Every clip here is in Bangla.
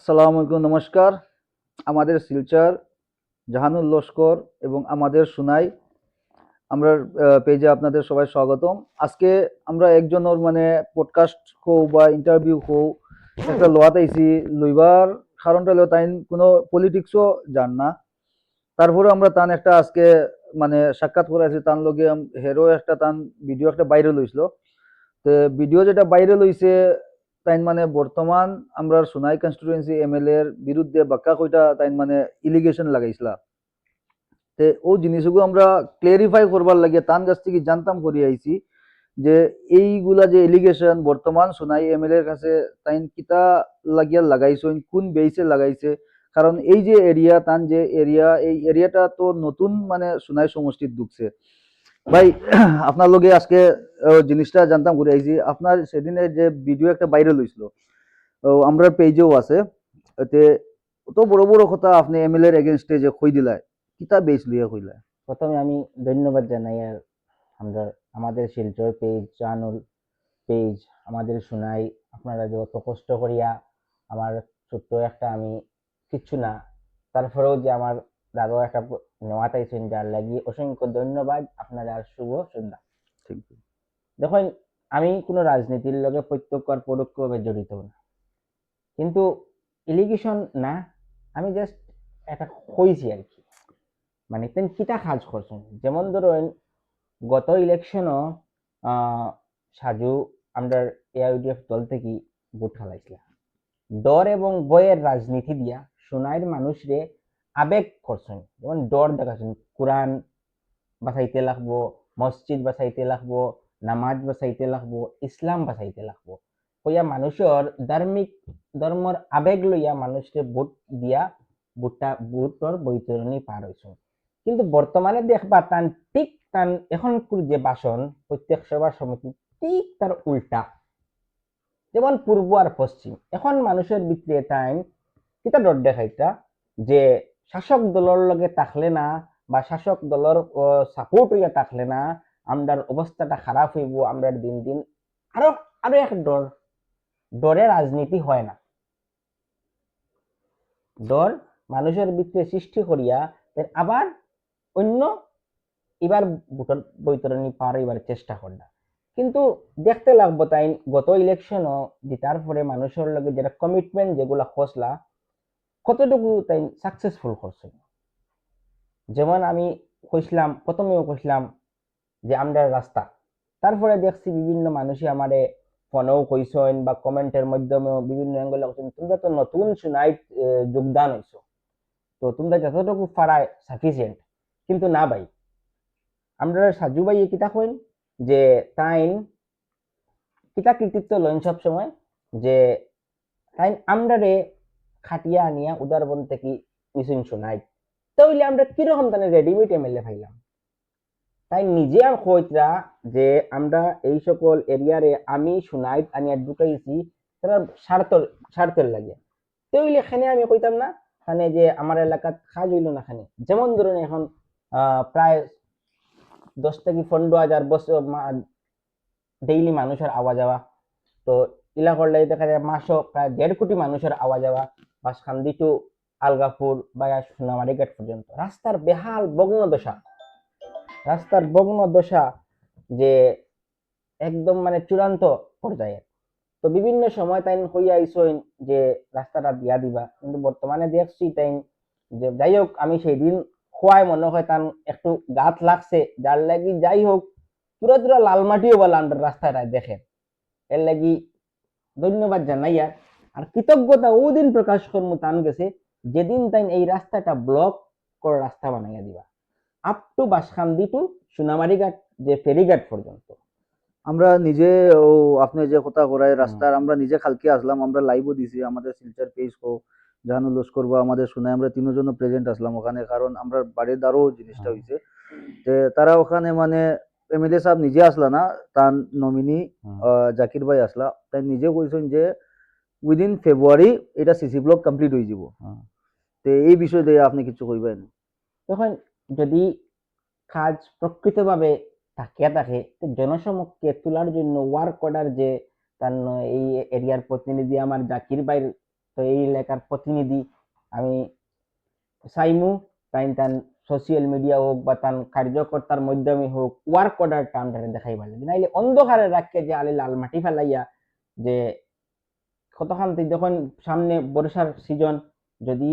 আসসালামু আলাইকুম, নমস্কার। আমাদের শিলচর জাহানুল লস্কর এবং আমাদের সুনাই আমরা পেজে আপনাদের সবাই স্বাগতম। আজকে আমরা একজনের মানে পডকাস্ট হও বা ইন্টারভিউ হও একটা লোয়াত আইছি লইবার কারণটা হলো তাই কোনো পলিটিক্সও জান না। তারপরে আমরা তান একটা আজকে মানে সাক্ষাৎ করে আছি তার লগে হেরো একটা তান ভিডিও একটা ভাইরাল হয়েছিল। তো ভিডিও যেটা ভাইরাল হয়েছে তাই মানে বর্তমান আমরা সোনাই কনস্টিটুয়েন্সি এমএলএ এর বিরুদ্ধে বাক্কা কইটা তাই মানে ইলিগেশন লাগাইছিলা। তে ও জিনিসগুলো আমরা ক্লিয়ারিফাই করবার লাগে তার কাছ থেকে জানতাম করি আইছি যে এইগুলা যে এলিগেশন বর্তমান সোনাই এমএলএ এর কাছে তাই কিতা লাগিয়া লাগাইছেন, কোন বেসে লাগাইছে। কারণ এই যে এরিয়া তান যে এরিয়া এই এরিয়াটা তো নতুন মানে সোনাই সমষ্টির ঢুকছে। ভাই আপনার লগে আজকে জিনিসটা জানতাম ঘুরে আইছি আপনার সেদিনে যে ভিডিও একটা ভাইরাল হয়েছিল আমরা পেজেও আছে এতে অত বড় বড় কথা আপনি এমএলএ এর এগেইনস্টে যে কই দিলাই কিতা বেস লিয়ে কইলা। প্রথমে আমি ধন্যবাদ জানাই আর আমরা আমাদের শিলচর পেজ চ্যানেল পেজ আমাদের শোনাই আপনারা যে অত কষ্ট করিয়া আমার ছোট্ট একটা আমি কিচ্ছু না তারপরেও যে আমার আরো একটা নেওয়া চাইছেন যার লাগি অসংখ্য ধন্যবাদ আপনারা আর শুভ সন্ধ্যা। ঠিক। দেখুন, আমি কোনো রাজনীতির লগে প্রত্যক্ষ আর পরোক্ষভাবে জড়িত না, কিন্তু ইলিগেশন না, আমি জাস্ট একটা কইছি আর কি, মানে তেন কিতা কাজ করছেন। যেমন ধরুন গত ইলেকশনও সাজু আমরা এআইডিএফ দল থেকে ভোট হারাইছিল, ডর এবং ভয়ের রাজনীতি দিয়া সোনাইয়ের মানুষরে আবেগ করছেন। যেমন ডর দেখাচ্ছেন, কোরআন বাঁচাইতে লাগবো, মসজিদ বাঁচাইতে লাগবো, নামাজ বাঁচাইতে লাগবো, ইসলাম বাঁচাইতে লাগবো কইয়া মানুষের ধার্মিক ধর্মর আবেগ লইয়া মানুষকে ভোট দিয়া ভোটর বৈতরণী পার হয়েছে। কিন্তু বর্তমানে দেখবা তান ঠিক তান এখনকার যে বাসন প্রত্যেক সভা সমিতি ঠিক তার উল্টা। যেমন পূর্ব আর পশ্চিম, এখন মানুষের ভিতরে তাই কিতা ডর দেখাইতা যে শাসক দলের লগে থাকলে না বা শাসক দলের সাপোর্ট হইয়া থাকলে না আমরার অবস্থাটা খারাপ হইব, আমরা দিন দিন আরো আরো এক ডর, ডরে রাজনীতি হয় না। ডর মানুষের ভিতরে সৃষ্টি করিয়া আবার অন্য এবার ভোটার বৈতরণী পার হইবার চেষ্টা করলা। কিন্তু দেখতে লাগবো তাই গত ইলেকশনও জিতার পরে মানুষের লগে যেটা কমিটমেন্ট যেগুলা খসলা কতটুকু তাই সাকসেসফুল করছে। যেমন আমি কইছিলাম, প্রথমেও কইছিলাম যে আমরা রাস্তা, তারপরে দেখছি বিভিন্ন মানুষই আমারে ফোনেও কইছেন বা কমেন্টের মাধ্যমেও বিভিন্ন অ্যাঙ্গেলে কইছেন তোমরা তো নতুন সুনাইট যোগদান হইছো, তো তোমরা যতটুকু পারায় সাফিসিয়েন্ট। কিন্তু না ভাই, আমরা সাজু ভাই কিতা কইন যে তাইন কিতা কৃতিত্ব লইন সব সময় যে তাই আমরারে খাটিয়া আনিয়া উদারবন থেকে মিশন শোনাই, তাহলে আমরা কিরকম তাহলে রেডিমেড এমএলএ পাইলাম। তাই নিজে আর কইতরা যে আমরা এই সকল এরিয়ারে আমি শোনাই আনিয়া ঢুকাইছি তারা স্বার্থের লাগে। তাহলে এখানে আমি কইতাম না খানে যে আমার এলাকাত কাজ হইল না খানে। যেমন ধরুন এখন প্রায় 10 থেকে 15,000 বছর ডেইলি মানুষের আওয়া যাওয়া, তো ইলা করলে দেখা যায় মাসও প্রায় 1.5 কোটি মানুষের আওয়া যাওয়া বাসখান্দি টু আলগাপুর বা সোনামারি গেট পর্যন্ত রাস্তার বেহাল ভগ্ন দশা, রাস্তার ভগ্ন দশা যে একদম মানে চূড়ান্ত পর্যায়ে। তো বিভিন্ন সময় তাই কইয়া আইসইন যে রাস্তাটা দিয়া দিবা, কিন্তু বর্তমানে দেখছি তাই যে যাই হোক আমি সেই দিন খোয়াই মনে হয় তার একটু গাত লাগছে, যার লাগি যাই হোক পুরা পুরা লাল মাটিও বলা রাস্তাটা দেখে, এর লাগি ধন্যবাদ জানাইয়া আর কৃতজ্ঞতা ওদিন প্রকাশ করবো তান গেছে যেদিন তাই এই রাস্তাটা ব্লক করে রাস্তা বানাইয়া দিবা আপ টু বাসখান্দি টু সোনামারিঘাট যে ফেরিঘাট পর্যন্ত। আমরা নিজে ও আপনি যে কথা করায় রাস্তার আমরা নিজে খালকে আসলাম, আমরা লাইভও দিছি আমাদের শিলচর পেজ কো জাহানুল লস্কর বা আমাদের শোনায় আমরা তিনজনও প্রেজেন্ট আসলাম ওখানে, কারণ আমরা বাড়ির দ্বারও জিনিসটা হয়েছে যে তারা ওখানে মানে এমএলএ সাহেব নিজে আসলা না, তার নমিনি জাকির ভাই আসলা, তাই নিজে কইছেন যে উইদিন ফেব্রুয়ারি এটা সিসি ব্লক কমপ্লিট হয়ে যাব। তো এই বিষয়ে আপনি কিছু কইবেন? তখন যদি কাজ প্রকৃতভাবে থাকিয়া থাকে জনসমক্ষে তোলার জন্য ওয়ার্ক অর্ডার যে তার এই এরিয়ার প্রতিনিধি আমার জাকির ভাইয়ের তো এই এলাকার প্রতিনিধি আমি চাইমু তান সোশিয়াল মিডিয়া হোক বা তান কার্যকর্তার মাধ্যমে হোক ওয়ার্ক অর্ডারটা আমরা দেখাইবার লাগে, নাইলে অন্ধকারে রাখকে যে আলি লাল মাটি ফেলাইয়া যে কতখান থেকে যখন সামনে বর্ষার সিজন যদি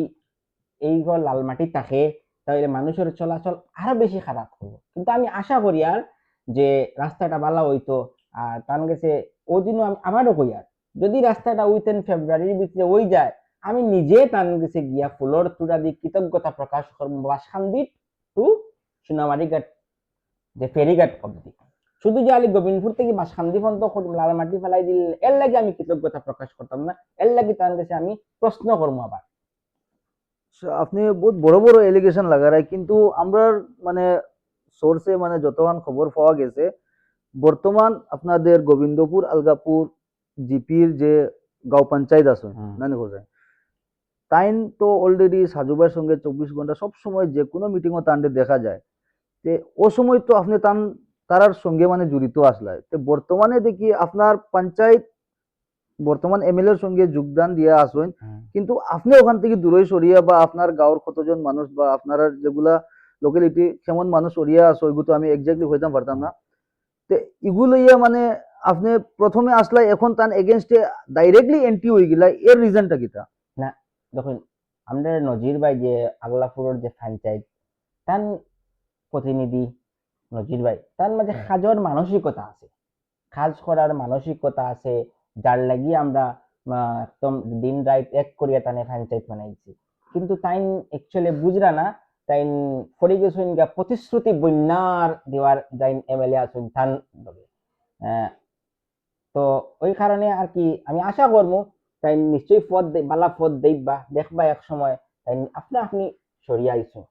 এই ঘর লাল মাটি থাকে তাহলে মানুষের চলাচল আরো বেশি খারাপ হবো। কিন্তু আমি আশা করি আর যে রাস্তাটা ভালো হইতো। আর তার গেছে ওই দিনও আমারও কই আর যদি রাস্তাটা উইথেন ফেব্রুয়ারির ভিতরে ওই যায় আমি নিজে তান গেছে গিয়া ফুলর তুড়া দিয়ে কৃতজ্ঞতা প্রকাশ করবো বাসখান্দিত টু সোনামারি ঘাট যে ফেরিঘাট অব্দি। শুধু যে আলি গোবিন্দপুর থেকে বাসখান্দি পর্যন্ত লাল মাটি ফেলাই দিল এর লাগে আমি কৃতজ্ঞতা প্রকাশ করতাম না, এর লাগে তার কাছে আমি প্রশ্ন করবো আবার। আপনি বহুত বড় বড় এলিগেশন লাগারাই, কিন্তু আমরা মানে সোর্সে মানে যতক্ষণ খবর পাওয়া গেছে বর্তমান আপনাদের গোবিন্দপুর আলগাপুর জিপির যে গাঁও পঞ্চায়েত আছে নানি কোথায় তাইন তো অলরেডি সাজুবার সঙ্গে 24 ঘন্টা সব সময় যে কোনো মিটিংও তান্ডে দেখা যায়। তে ও সময় তো আপনি তারার সঙ্গে মানে জড়িত আসলাই, তো বর্তমানে দেখি আপনার পঞ্চায়েত বর্তমান এমএলএ এর সঙ্গে যোগদান দিয়ে আসেন, কিন্তু আপনি ওখান থেকে দূরে সরিয়া বা আপনার গাঁৱৰ কতজন মানুষ বা আপনার যেগুলা লোকালিটি কেমন মানুষ সরিয়া আছে ওইগুলো তো আমি এক্স্যাক্টলি হইতাম পারতাম না। তো ইগুলো ইয়া মানে আপনি প্রথমে আসলাই এখন তান এগেনস্টে ডাইরেক্টলি এন্ট্রি হয়ে গেলা, এর রিজনটা কিটা? না দেখুন আমরা নজির ভাই যে আগলাপুরের যে পঞ্চায়েত তার প্রতিনিধি নজির ভাই তার মাঝে কাজের মানসিকতা আছে, কাজ করার মানসিকতা আছে, যার লাগি আমরা একদম দিন রাত এক করিয়া তানে পঞ্চায়েত বানাইছি। কিন্তু তাই একচুয়ালি বুঝরা না তাই ফরি গেছেন গা প্রতিশ্রুতি বন্যার দেওয়ার যাইন এমএলএ আছেন তান লগে। তো ওই কারণে আর কি আমি আশা করবো তাই নিশ্চয়ই পদ বালা পদ দেখবা দেখবা এক সময় তাই আপনি আপনি সরিয়ে আইসুন।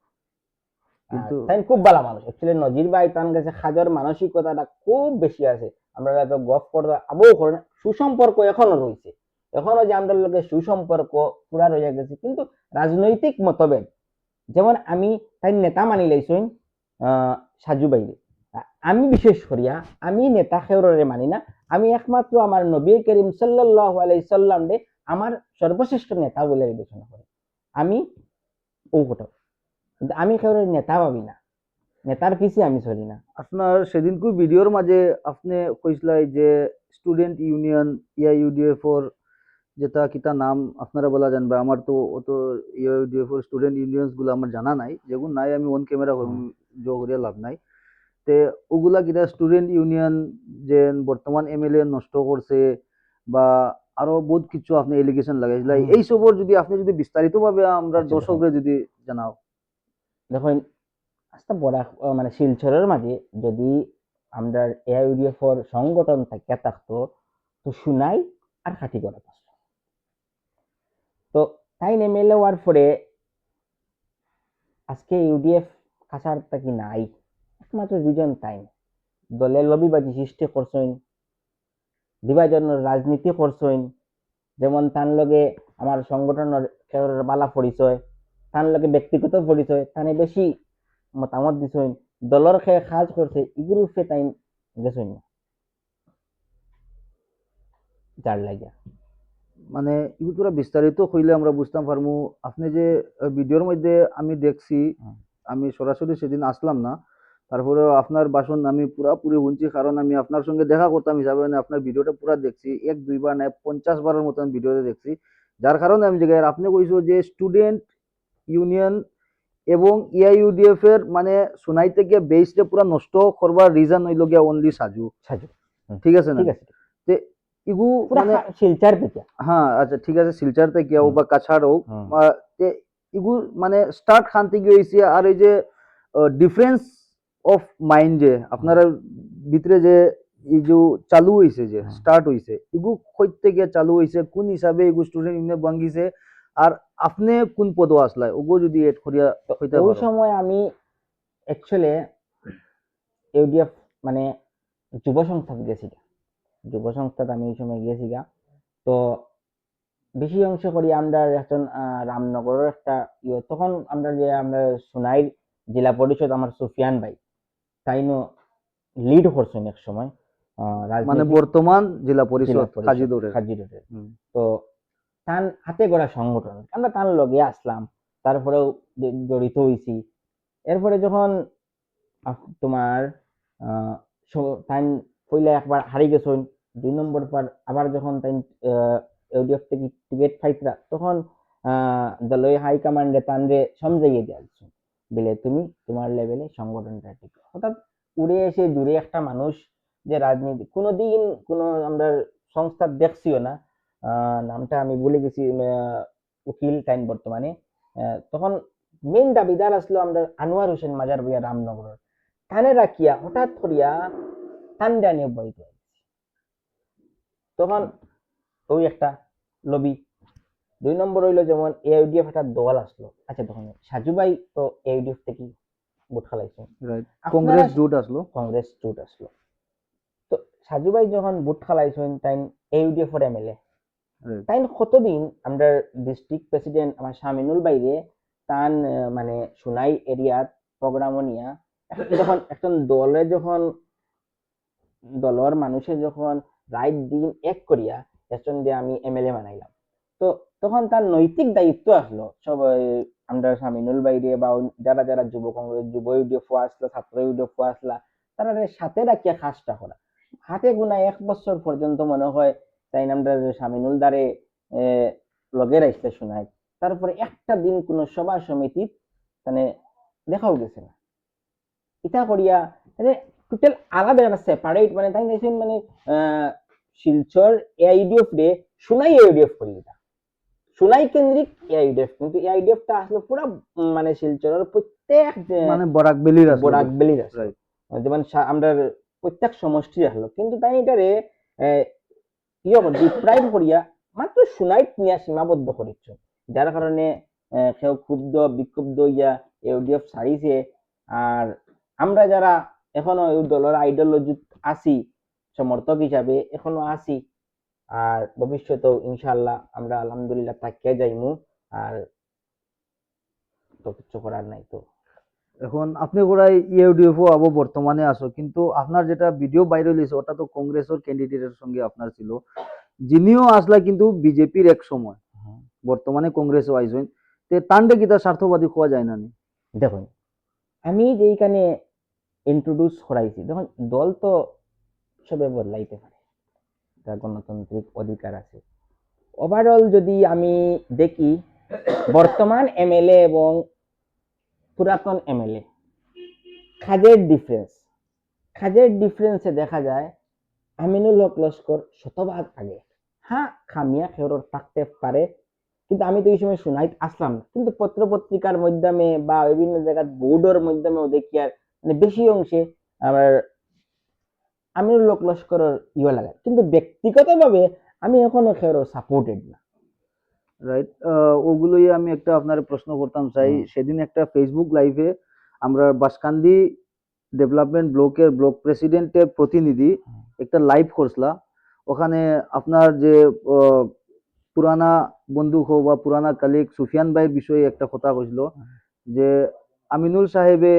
কিন্তু তাই খুব ভালো মানুষ অ্যাকচুয়ালি নজির ভাই তার কাছে খাজর মানসিকতাটা খুব বেশি আছে। আমরা তো গপ করতে আবও করেন সুসম্পর্ক এখনো রয়েছে, এখনো যে আমাদের লোকে সুসম্পর্ক পুরা রয়ে গেছে। কিন্তু রাজনৈতিক মতভেদ যেমন আমি তাই নেতা মানি লাইছুন সাজু বাইরে, আমি বিশেষ করিয়া আমি নেতা খেউরে মানি না, আমি একমাত্র আমার নবী করিম সাল্লাল্লাহু আলাইহি সাল্লাম রে আমার সর্বশ্রেষ্ঠ নেতা বলে বিবেচনা করি আমি। ও কথা কিন্তু আমি খেউরে নেতা ভাবি না, নেতার পিছে আমি চলি না। আপনার সেদিনকু ভিডিওর মাঝে আপনি কইসলাই যে স্টুডেন্ট ইউনিয়ন ইউডিএফর যেটা কিতা নাম আপনারা বলা জানবে, আমার তো অত ইউডিএফর স্টুডেন্ট ইউনিয়নস গুলো আমার জানা নাই, যেগুলো নাই আমি অন ক্যামেরা জো করিয়া লাভ নাই। তে ওগুলা কিতা স্টুডেন্ট ইউনিয়ন যে বর্তমান এমএলএ নষ্ট করছে বা আরো বহুত কিছু আপনি এলিগেশন লাগাইছিল, এই সবর যদি আপনি যদি বিস্তারিত ভাবে আমরা দর্শকদের যদি জানাও। দেখুন আস্তে বড় মানে শিলচরের মাঝে যদি আমরা এআইইউডিএফর সংগঠন থাকিয়া থাকতো তো শুনাই আর খাটি করা থাকতো। তো তাই এমএলএ হওয়ার পরে আজকে ইউডিএফ কাছার থাকি নাই, একমাত্র দুজন তাই দলের লবিবাজি সৃষ্টি করছেন, বিভাজনের রাজনীতি করছেন। যেমন তার লগে আমার সংগঠনের বালা পরিচয়, তার লগে ব্যক্তিগত পরিচয়, তানে বেশি মতামত দিছেন, দলের খেয়ে কাজ করছে এগুলো সে তাই গেছেন না যার লাগিয়া। মানে এগুলো পুরো বিস্তারিত হইলে আমরা বুঝতাম পারবো। আপনি যে ভিডিওর মধ্যে আমি দেখছি, আমি সরাসরি সেদিন আসলাম না, তারপরেও আপনার ভাষণ আমি পুরাপুরি শুনছি, কারণ আমি আপনার সঙ্গে দেখা করতাম হিসাবে মানে আপনার ভিডিওটা পুরা দেখছি, এক দুইবার না 50 বারের মতো আমি ভিডিওতে দেখছি। যার কারণে আমি জিজ্ঞাসা আপনি কইছো যে স্টুডেন্ট ইউনিয়ন এবং ইআইইউডিএফ এর মানে শুনাই থেকে বেসটা পুরা নষ্ট করবার রিজন হইল গিয়া অনলি সাজু সাজু ঠিক আছে না? ঠিক আছে তে ইগু মানে শিলচার থেকে হ্যাঁ আচ্ছা ঠিক আছে, শিলচর থেকে হোক বা কাছাড় হোক, তে ইগু মানে স্টার্ট খান থেকে হয়েছে। আর এই যে ডিফারেন্স অফ মাইন্ড যে আপনারা ভিতরে যে এই যে চালু হয়েছে যে স্টার্ট হয়েছে ইগু কই থেকে চালু হয়েছে, কোন হিসাবে ইগু স্টুডেন্ট ইউনিয়ন ভাঙ্গিছে, আর আপনি কোন পদও আসলাই ওগো যদি এড করিয়া হইতে ওই পারো। সময় আমি অ্যাকচুয়ালি ইউডিএফ মানে যুব সংস্থা গেছি, যুব সংস্থাতে আমি ওই সময় গিয়েছি গা। তো বেশি অংশ করি আমরা একজন রামনগরের একটা তখন আমরা যে আমরা সোনাইর জেলা পরিষদ আমার সুফিয়ান ভাই তাইনো লিড করছেন এক সময় মানে বর্তমান জেলা পরিষদ কাজী দৌড়ের। তো তান হাতে গড়া সংগঠন, আমরা তার লগে আসলাম, তারপরেও জড়িত হইছি। এরপরে যখন তোমার তাই পইলা একবার হারিয়ে গেছেন, 2 নম্বর পর আবার যখন তাই ইউডিএফ থেকে টিকিট পাইতরা, তখন দলীয় হাইকমান্ডে তানরে সমঝাইয়ে দেওয়া বলে তুমি তোমার লেভেলে সংগঠনটা ঠিক। অর্থাৎ উড়ে এসে দূরে একটা মানুষ যে রাজনীতি কোনোদিন কোনো আমরা সংস্থা দেখছিও না, নামটা আমি ভুলে গেছি, উকিল টাইম বর্তমানে, তখন মেন দাবিদার আসলো আমরা আনোয়ার হোসেন মাজার ভুইয়া রামনগর, কানে রাখিয়া হঠাৎ করিয়া ঠান্ডা নিয়ে বইতে তখন ওই একটা লবি। 2 নম্বর হইলো যেমন এআইডিএফ একটা দল আসলো, আচ্ছা তখন সাজু ভাই তো এআইডিএফ থেকে ভোট খালাইছে, রাইট, কংগ্রেস জোট আসলো। কংগ্রেস জোট আসলো, তো সাজু ভাই যখন ভোট খালাইছেন তাই এআইডিএফ এর এমএলএ, তাই কতদিন আমরা ডিস্ট্রিক্ট প্রেসিডেন্ট আমার শামিনুল বাইরে তান মানে সুনাই এরিয়াত প্রোগ্রামও নিয়া যখন একজন দলে যখন দলের মানুষে যখন রাত দিন এক করিয়া একজন দিয়ে আমি এমএলএ বানাইলাম, তো তখন তার নৈতিক দায়িত্ব আসলো সবাই আমরা শামিনুল বাইরে বা যারা যারা যুব কংগ্রেস যুব ইউডিএফ আসলো ছাত্র ইউডিএফ আসলা, তারা সাথে রাখিয়া কাজটা করা। হাতে গোনা 1 বছর পর্যন্ত মনে হয় তাই আমরা শামিনুল দ্বারে লগে রাখতে শোনায়, তারপরে একটা দিন কোন সভা সমিতি মানে দেখাও গেছে না। এটা করিয়া টোটাল আলাদা একটা সেপারেট মানে তাই দেখছেন মানে শিলচর এআইডিএফ রে সুনাই এআইডিএফ করি এটা সুনাই কেন্দ্রিক এআইডিএফ, কিন্তু এআইডিএফটা আসলে পুরো মানে শিলচরের প্রত্যেক মানে বরাকবেলির আসলো, বরাকবেলির আসলো, যেমন আমরা প্রত্যেক সমষ্টি আসলো, কিন্তু তাই এটারে ইয়ে ডিপ্রাইভ করিয়া মাত্র সুনাইট নিয়ে সীমাবদ্ধ করেছ, যার কারণে কেউ ক্ষুব্ধ বিক্ষুব্ধ ইয়া ইউডিএফ ছাড়িছে। আর আমরা যারা এখনো এই দলের আইডিওলজি আছি সমর্থক হিসাবে এখনো আছি, আর ভবিষ্যতেও ইনশাআল্লাহ আমরা আলহামদুলিল্লাহ তাকিয়ে যাইমু, আর তো কিছু করার নাই। তো এখন আপনি গোড়াই ইউডিএফও আবো বর্তমানে আসো, কিন্তু আপনার যেটা ভিডিও ভাইরাল হয়েছে ওটা তো কংগ্রেসের ক্যান্ডিডেটের সঙ্গে আপনার ছিল, যিনিও আসলা কিন্তু বিজেপির এক সময়, বর্তমানে কংগ্রেসও আইসেন, তে তান্ডে কিতা স্বার্থবাদী খোয়া যায় না নি? দেখুন আমি যেইখানে ইন্ট্রোডিউস করাইছি, দেখুন দল তো সবে বদলাইতে পারে, তার গণতান্ত্রিক অধিকার আছে। ওভারঅল যদি আমি দেখি বর্তমান এমএলএ এবং পুরাতন এমএলএ কাজের ডিফারেন্সে দেখা যায় আমিনুল হক লস্কর শতভাগ আগে। হ্যাঁ খামিয়া খেরর থাকতে পারে, কিন্তু আমি তো এই সময় শুনাইত আসলাম না, কিন্তু পত্র পত্রিকার মাধ্যমে বা বিভিন্ন জায়গায় বোর্ডের মাধ্যমেও দেখি আর মানে বেশি অংশে আমার আমিনুল হক লস্করের ইয়ে লাগে, কিন্তু ব্যক্তিগতভাবে আমি এখনো খেরর সাপোর্টেড না। রাইট, ওগুলোই আমি একটা আপনার প্রশ্ন করতাম চাই। সেদিন একটা ফেসবুক লাইভে আমরা বাসকান্দি ডেভেলপমেন্ট ব্লকের ব্লক প্রেসিডেন্টের প্রতিনিধি একটা লাইভ করছিলা, ওখানে আপনার যে পুরানা বন্ধু হো বা পুরানা কালিক সুফিয়ান ভাইয়ের বিষয়ে একটা কথা কইছিল যে আমিনুল সাহেবে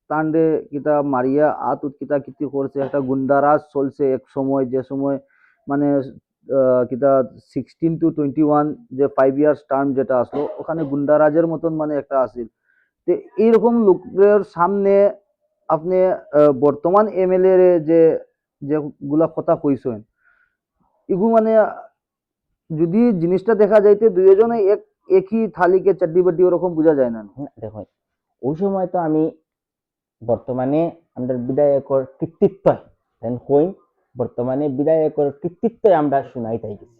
তান্ডে কিতা মারিয়া আত কিতা কিতি করছে, একটা গুন্ডারাজ চলছে এক সময়, যে সময় মানে কিতা 16 to 21 যে 5 ইয়ার্স টার্ম যেটা আসলো ওখানে গুন্ডারাজের মতন মানে একটা আসিল। তো এইরকম লোকের সামনে আপনি বর্তমান এমএলএ যে যেগুলা কথা কইছেন এগুলো মানে যদি জিনিসটা দেখা যাইতে দুইজনে একই থালিকে চাড্ডি বাড্ডি ওরকম বোঝা যায় না। দেখুন ওই সময় তো আমি বর্তমানে আমরা বিধায়কের কৃতিত্ব হইন, বর্তমানে বিধায়কের কৃতিত্ব আমরা শুনাই তাই গেছি,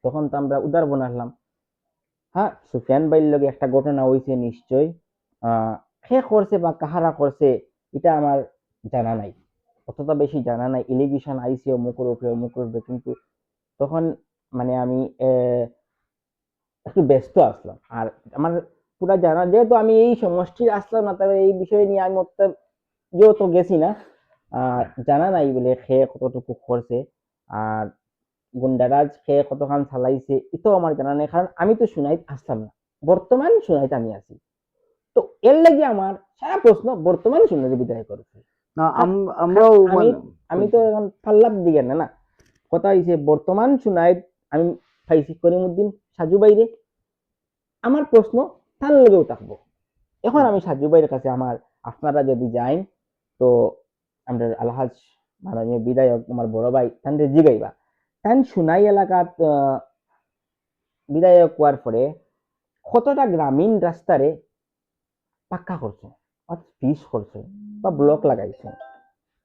তখন তো আমরা উদার বানালাম। হ্যাঁ সুফিয়ান ভাইয়ের লগে একটা ঘটনা হয়েছে নিশ্চয়, কে করছে বা কাহারা করছে এটা আমার জানা নাই, অতটা বেশি জানা নাই। এলিগেশন আইসি অমুকের উপরে, কিন্তু তখন মানে আমি একটু ব্যস্ত আসলাম, আর আমার পুরা জানা যেহেতু আমি এই সমষ্টির আসলাম না, তবে এই বিষয় নিয়ে আমি যেহেতু গেছি না, আর জানা নাই বলে খেয়ে কতটুকু করছে আর গুন্ডারাজ খেয়ে কতখান চালাইছে এটাও আমার জানা নেই, কারণ আমি তো শুনাইতে আসলাম না, বর্তমান শুনাইতে আমি আছি। তো এর লাগে আমার সারা প্রশ্ন বর্তমান শুনাইতে বিদায় করেছে না, আমরাও আমি তো এখন পাল্লার দিকে না, কথা হয়েছে বর্তমান শুনাইত আমি পাইছি করিমউদ্দিন সাজু বাইরে আমার প্রশ্ন তার লগেও থাকবো। এখন আমি সাজু ভাইয়ের কাছে আপনারা যদি যাইন তো আমাদের আলহাজ মাননীয় বিধায়ক আমার বড় ভাই তানরে জিগাইবা তান সুনাই এলাকাত বিধায়ক হওয়ার পরে কতটা গ্রামীণ রাস্তারে পাক্কা করছে অর্থাৎ পিচ করছে বা ব্লক লাগাইছে,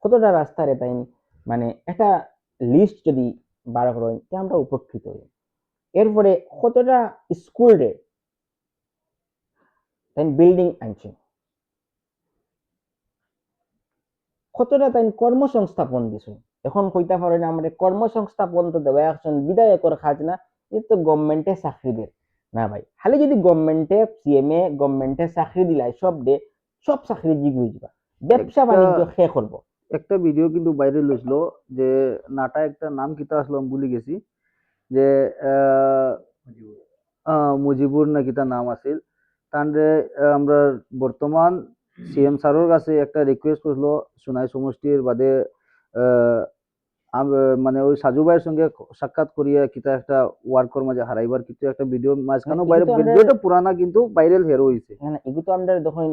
কতটা রাস্তারে তাই মানে একটা লিস্ট যদি বার করেন তে আমরা উপকৃত হই। এরপরে কতটা স্কুল রে তাই বিল্ডিং আনছে, কতটা তাই কর্মসংস্থাপন দিছে। এখন কইতা পারেন আমাদের কর্মসংস্থাপন তো দেওয়া একজন বিধায়কর কাজ না, এ তো গভর্নমেন্টে চাকরি দেয় না ভাই। খালি যদি গভর্নমেন্টে সিএমএ গভর্নমেন্টে চাকরি দিলাই সব দে সব চাকরি জিগ হয়ে যাবা, ব্যবসা একটা বাণিজ্য শেষ করবো। একটা ভিডিও কিন্তু ভাইরাল হয়েছিল যে নাটা একটা নাম কিতা আসলো আমি ভুলে গেছি, যে মুজিবুর না কিতা নাম আছিল তানরে আমরা বর্তমান সিএম স্যারের কাছে একটা রিকোয়েস্ট করলো সোনাই সমষ্টির বাদে আহ, মানে ওই সাজু ভাইয়ের সঙ্গে সাক্ষাৎ করিয়া কিতা একটা ওয়ার্কর মাঝে হারাইবার কিছু একটা ভিডিও মাঝখানেও বাইরে, এগুলো তো আমরা ভিডিওটা পুরানা কিন্তু ভাইরাল হেরো হয়েছে। এগুলো তো আমরা যখন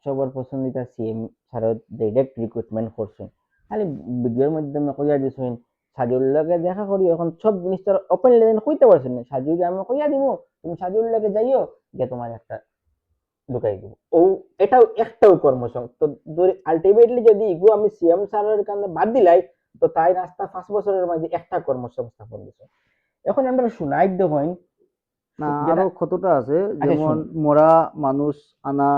সবার পছন্দিতা সিএম স্যারত ডাইরেক্ট রিক্রুটমেন্ট করছেন, খালি ভিডিওর মাধ্যমে কইয়া দিছেন সাজুর লগে দেখা করি। এখন সব জিনিস তো ওপেন লেন কইতে পারছেন না, সাজুকে আমি কইয়া দিব তুমি সাজুর লগে যাইও গিয়ে তোমার একটা ঢুকাই দিব ও, এটাও একটাও কর্মসংস্থান তো আলটিমেটলি যদি ইগু আমি সিএম স্যারের কারণে বাদ দিলাই তো তাই রাস্তা 5 বছরের মাঝে একটা কর্মসংস্থাপন দিছে। এখন আমরা শুনাই দেখেন না যেটা আরো কতটা আছে, আচ্ছা যেমন শুন, মরা মানুষ আনা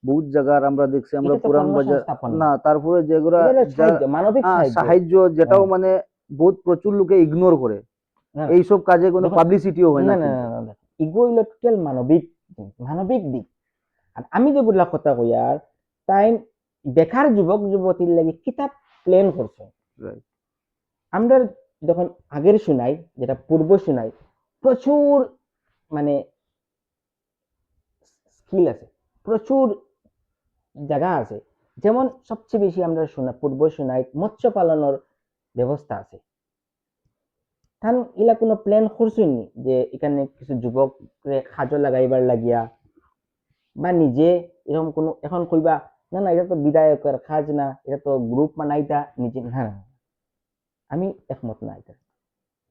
বহুত জায়গার আমরা দেখছি, আমরা এটা তো পুরান বাজার কর্মসংস্থাপন না, না, তারপরে যেগুলা এটা হলো যা সাহায্য, মানবিক সাহায্য। সাহায্য যেটাও হ্যাঁ, মানে বহুত প্রচুর লোকে ইগনোর করে, না না, এইসব কাজে কোনো দেখুন, পাবলিসিটিও হয় না না না কিন্তু। না না, ইগো হইলো টোটাল মানবিক মানবিক দিক। আর আমি যেগুলা কথা কই আর তাই বেকার যুবক যুবতীর লাগি কিতাব প্ল্যান করছে। Right. আমরা যখন আগের শুনাই যেটা পূর্ব শুনাই প্রচুর মানে স্কিল আছে, প্রচুর জায়গা আছে। যেমন সবচেয়ে বেশি আমরা শোনা পূর্ব শোনাই মৎস্য পালনের ব্যবস্থা আছে। তান ইলা কোনো প্ল্যান করছেননি যে এখানে কিছু যুবক কাজে লাগাইবার লাগিয়া বা নিজে এরকম কোনো এখন কইবা না না এটা তো বিধায়কের কাজ না, এটা তো গ্রুপ বানাইতা নিজে না না, আমি একমত না। এটা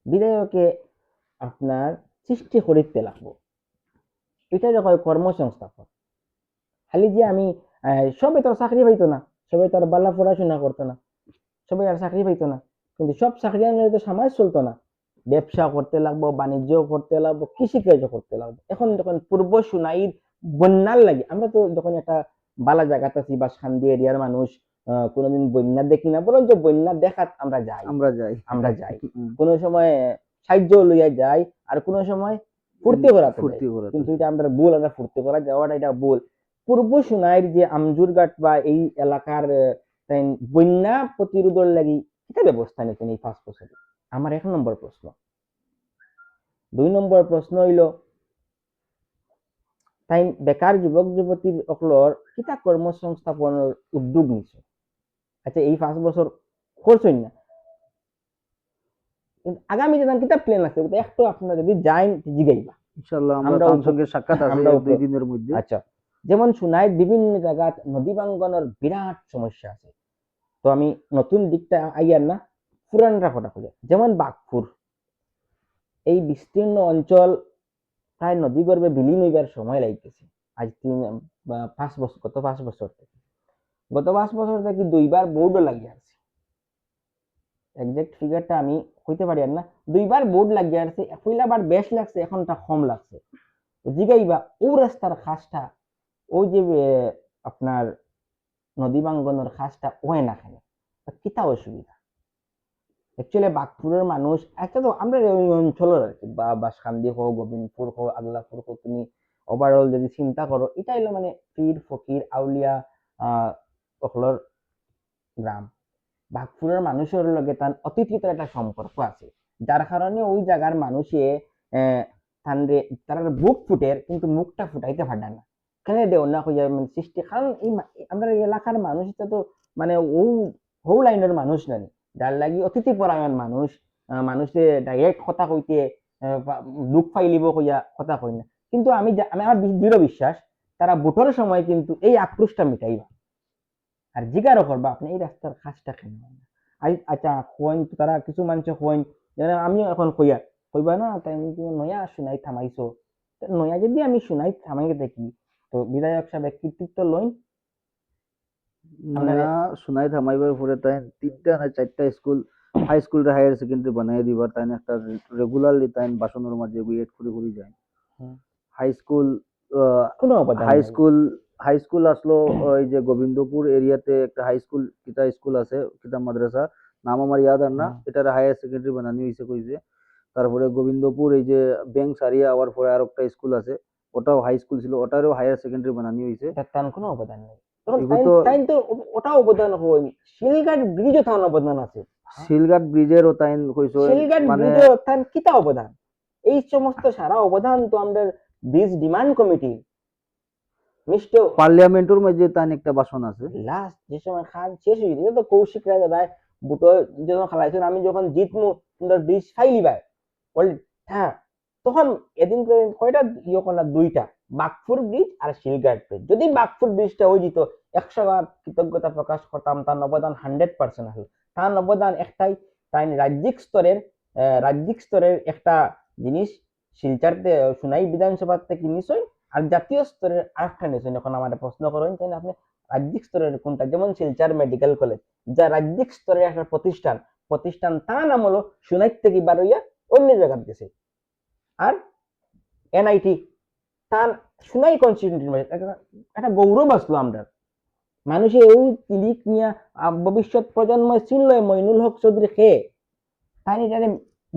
বিধায়কে আপনার সৃষ্টি করিতে লাগবো, এটা যখন কর্মসংস্থাপন। খালি যে আমি সবে তো আর চাকরি পাইতো না, সবাই তো আর বালা পড়াশোনা করতো না, সবাই আর চাকরি পাইতো না, কিন্তু সব চাকরি আনলে তো সমাজ চলতো না। ব্যবসা করতে লাগবো, বাণিজ্য করতে লাগবো, কৃষিকার্য করতে লাগবো। এখন যখন পূর্ব সুনাইর বন্যার লাগে আমরা তো যখন একটা বালা জায়গাতে আছি বা শান্তি এরিয়ার মানুষ কোনোদিন বন্যা দেখি না, বরঞ্চ বন্যা দেখাত আমরা যাই, আমরা যাই। আমরা যাই হুম, কোনো সময় সাহায্য লইয়া যাই আর কোনো সময় ফুর্তি করাতে যাই। ফুর্তি করাতে কিন্তু এটা আমরা ভুল, আমরা ফুর্তি করা যাওয়াটা এটা ভুল। পূর্ব সুনাইর যে আমজুরঘাট বা এই এলাকার তাই বন্যা প্রতিরোধের লাগি কিতা ব্যবস্থা নিতেন এই 5 বছরে? আমার 1 নম্বর প্রশ্ন। 2 নম্বর প্রশ্ন হইল তাই বেকার যুবক যুবতীর অকলর কিতা কর্মসংস্থাপনের উদ্যোগ নিছে? আচ্ছা এই 5 বছর করছেন না, কিন্তু আগামী যে কিতা প্ল্যান আছে ওটা একটু আপনারা যদি যাইন জিগাইবা ইনশাল্লাহ আমরা আমরা তার সঙ্গে সাক্ষাৎ আছে আমরা 2 দিনের মধ্যে। আচ্ছা, যেমন শুনাই বিভিন্ন জায়গাত নদী ভাঙ্গনের বিরাট সমস্যা আছে। তো আমি নতুন দিকটা আইয়ার না, পুরানরা কথা কই। যেমন বাঘপুর এই বিস্তীর্ণ অঞ্চল প্রায় নদী গর্ভে বিলীন হইবার সময় লাগতেছে আজ 5 বছর, গত 5 বছর থেকে, গত 5 বছর থেকে 2বার বোর্ডও লাগিয়ে আসছে। একজাক্ট ফিগারটা আমি কইতে পারি আর না, 2বার বোর্ড লাগিয়ে আসছে, পয়লাবার বেশ লাগছে, এখনটা কম লাগছে। জিগাইবা ও রাস্তার খাসটা ওই যে আপনার নদী ভাঙ্গনের খাসটা ওয় না কেন, কিতা অসুবিধা? অ্যাকচুয়ালি বাঘপুরের মানুষ একটা তো আমরা ওই অঞ্চলের আর কি, বা বাসকান্দি হোক গোবিন্দপুর হোক আগলাপুর হোক, তুমি ওভারঅল যদি চিন্তা করো এটা হলো মানে পীর ফকির আউলিয়া ওগুলোর গ্রাম। বাঘপুরের মানুষের লগে তার অতিথিতার একটা সম্পর্ক আছে, যার কারণে ওই জায়গার মানুষে তানরে তারা বুক ফুটের কিন্তু মুখটা ফুটাইতে পারে না, কেন দেও না কইয়া মানে সৃষ্টি। কারণ আমরা এই এলাকার মানুষ এটা তো মানে ও লাইনের মানুষ নানি, যার লাগি অতিথি পরায়ণ মানুষ, মানুষে ডাইরেক্ট কথা কইতে দুঃখ ফাইলিব কইয়া কথা কই না, কিন্তু আমি আমার দৃঢ় বিশ্বাস তারা ভোটের সময় কিন্তু এই আক্রোশটা মিটাইবা আর জিজ্ঞাসা করবা আপনি এই রাস্তার কাজটা কেন হয় না। আচ্ছা হইন তারা কিছু মানুষ হইন যেন আমিও এখন কইবা না তাই নয়া শুনাই থামাইছো, নয়া যদি আমি শুনাই থামাই দেখি তো বিধায়ক সাহেব কৃতিত্ব লইন। আপনারে নয়া সুনাই থামাইবার পরে তাই 3টা না 4টা school high school higher secondary বানাই দিবার তাই একটা রেগুলারলি তাই বাসনের মাঝে এড করে যায়। হুম, হাই স্কুল কোনো অবদান হাই নাই। স্কুল হাই স্কুল আসলো ওই যে গোবিন্দপুর এরিয়াতে একটা হাই স্কুল কিতা স্কুল আছে কিতা মাদ্রাসা নাম আমার ইয়াদ আর না, হুম, এটার হায়ার সেকেন্ডারি বানানি হয়েছে কইছে। তারপরে গোবিন্দপুর এই যে ব্যাংক সারিয়া আওয়ার পরে আর একটা স্কুল আছে, ওটাও হাই স্কুল ছিল, ওটারও হায়ার সেকেন্ডারি বানানি হয়েছে। এটা তার কোনো অবদান নেই। তখন এগু তাই তো তাই তো ওটাও অবদান হই, শিলঘাট ব্রিজও তার অবদান আছে। শিলঘাট ব্রিজেরও তাই কইছো শিলঘাট মানে ব্রিজও তার কিতা অবদান, এই সমস্ত সারা অবদান তো আমাদের ব্রিজ ডিমান্ড কমিটি মিষ্ট পার্লামেন্টের মধ্যে তাই একটা বাসন আছে। লাস্ট যে সময় খান শেষ হয়ে গেছে তো কৌশিক রায় দাদা বুটো যখন খেলাইছেন আমি যখন জিতমু তোমরা ব্রিজ ফাইলিবাই বল, হ্যাঁ তখন এদিন করে কয়টা ইয়ে করলা, 2টা, বাগফুর ব্রিজ আর শিলঘাট ব্রিজ। যদি বাগফুর ব্রিজটা হয়ে যেত 100 বার কৃতজ্ঞতা প্রকাশ করতাম, তার অবদান 100% আসলো। তার অবদান একটাই, তাই রাজ্যিক স্তরের একটা জিনিস শিলচরতে সুনাই বিধানসভা থেকে নিশ্চয় আর জাতীয় স্তরের আরেকটা নিশ্চয়। এখন আমার প্রশ্ন করেন তাই আপনি রাজ্যিক স্তরের কোনটা, যেমন শিলচর মেডিকেল কলেজ যা রাজ্যিক স্তরের একটা প্রতিষ্ঠান তার নাম হলো সুনাই থেকে বারইয়া অন্য জায়গার গেছে। আর এনআইটি তার সুনাই কনস্টিটিউশন একটা গৌরব আসলো আমরা মানুষে এই তিলিক নিয়ে ভবিষ্যৎ প্রজন্ম চিনল মইনুল হক চৌধুরী খেয়ে তাই এটারে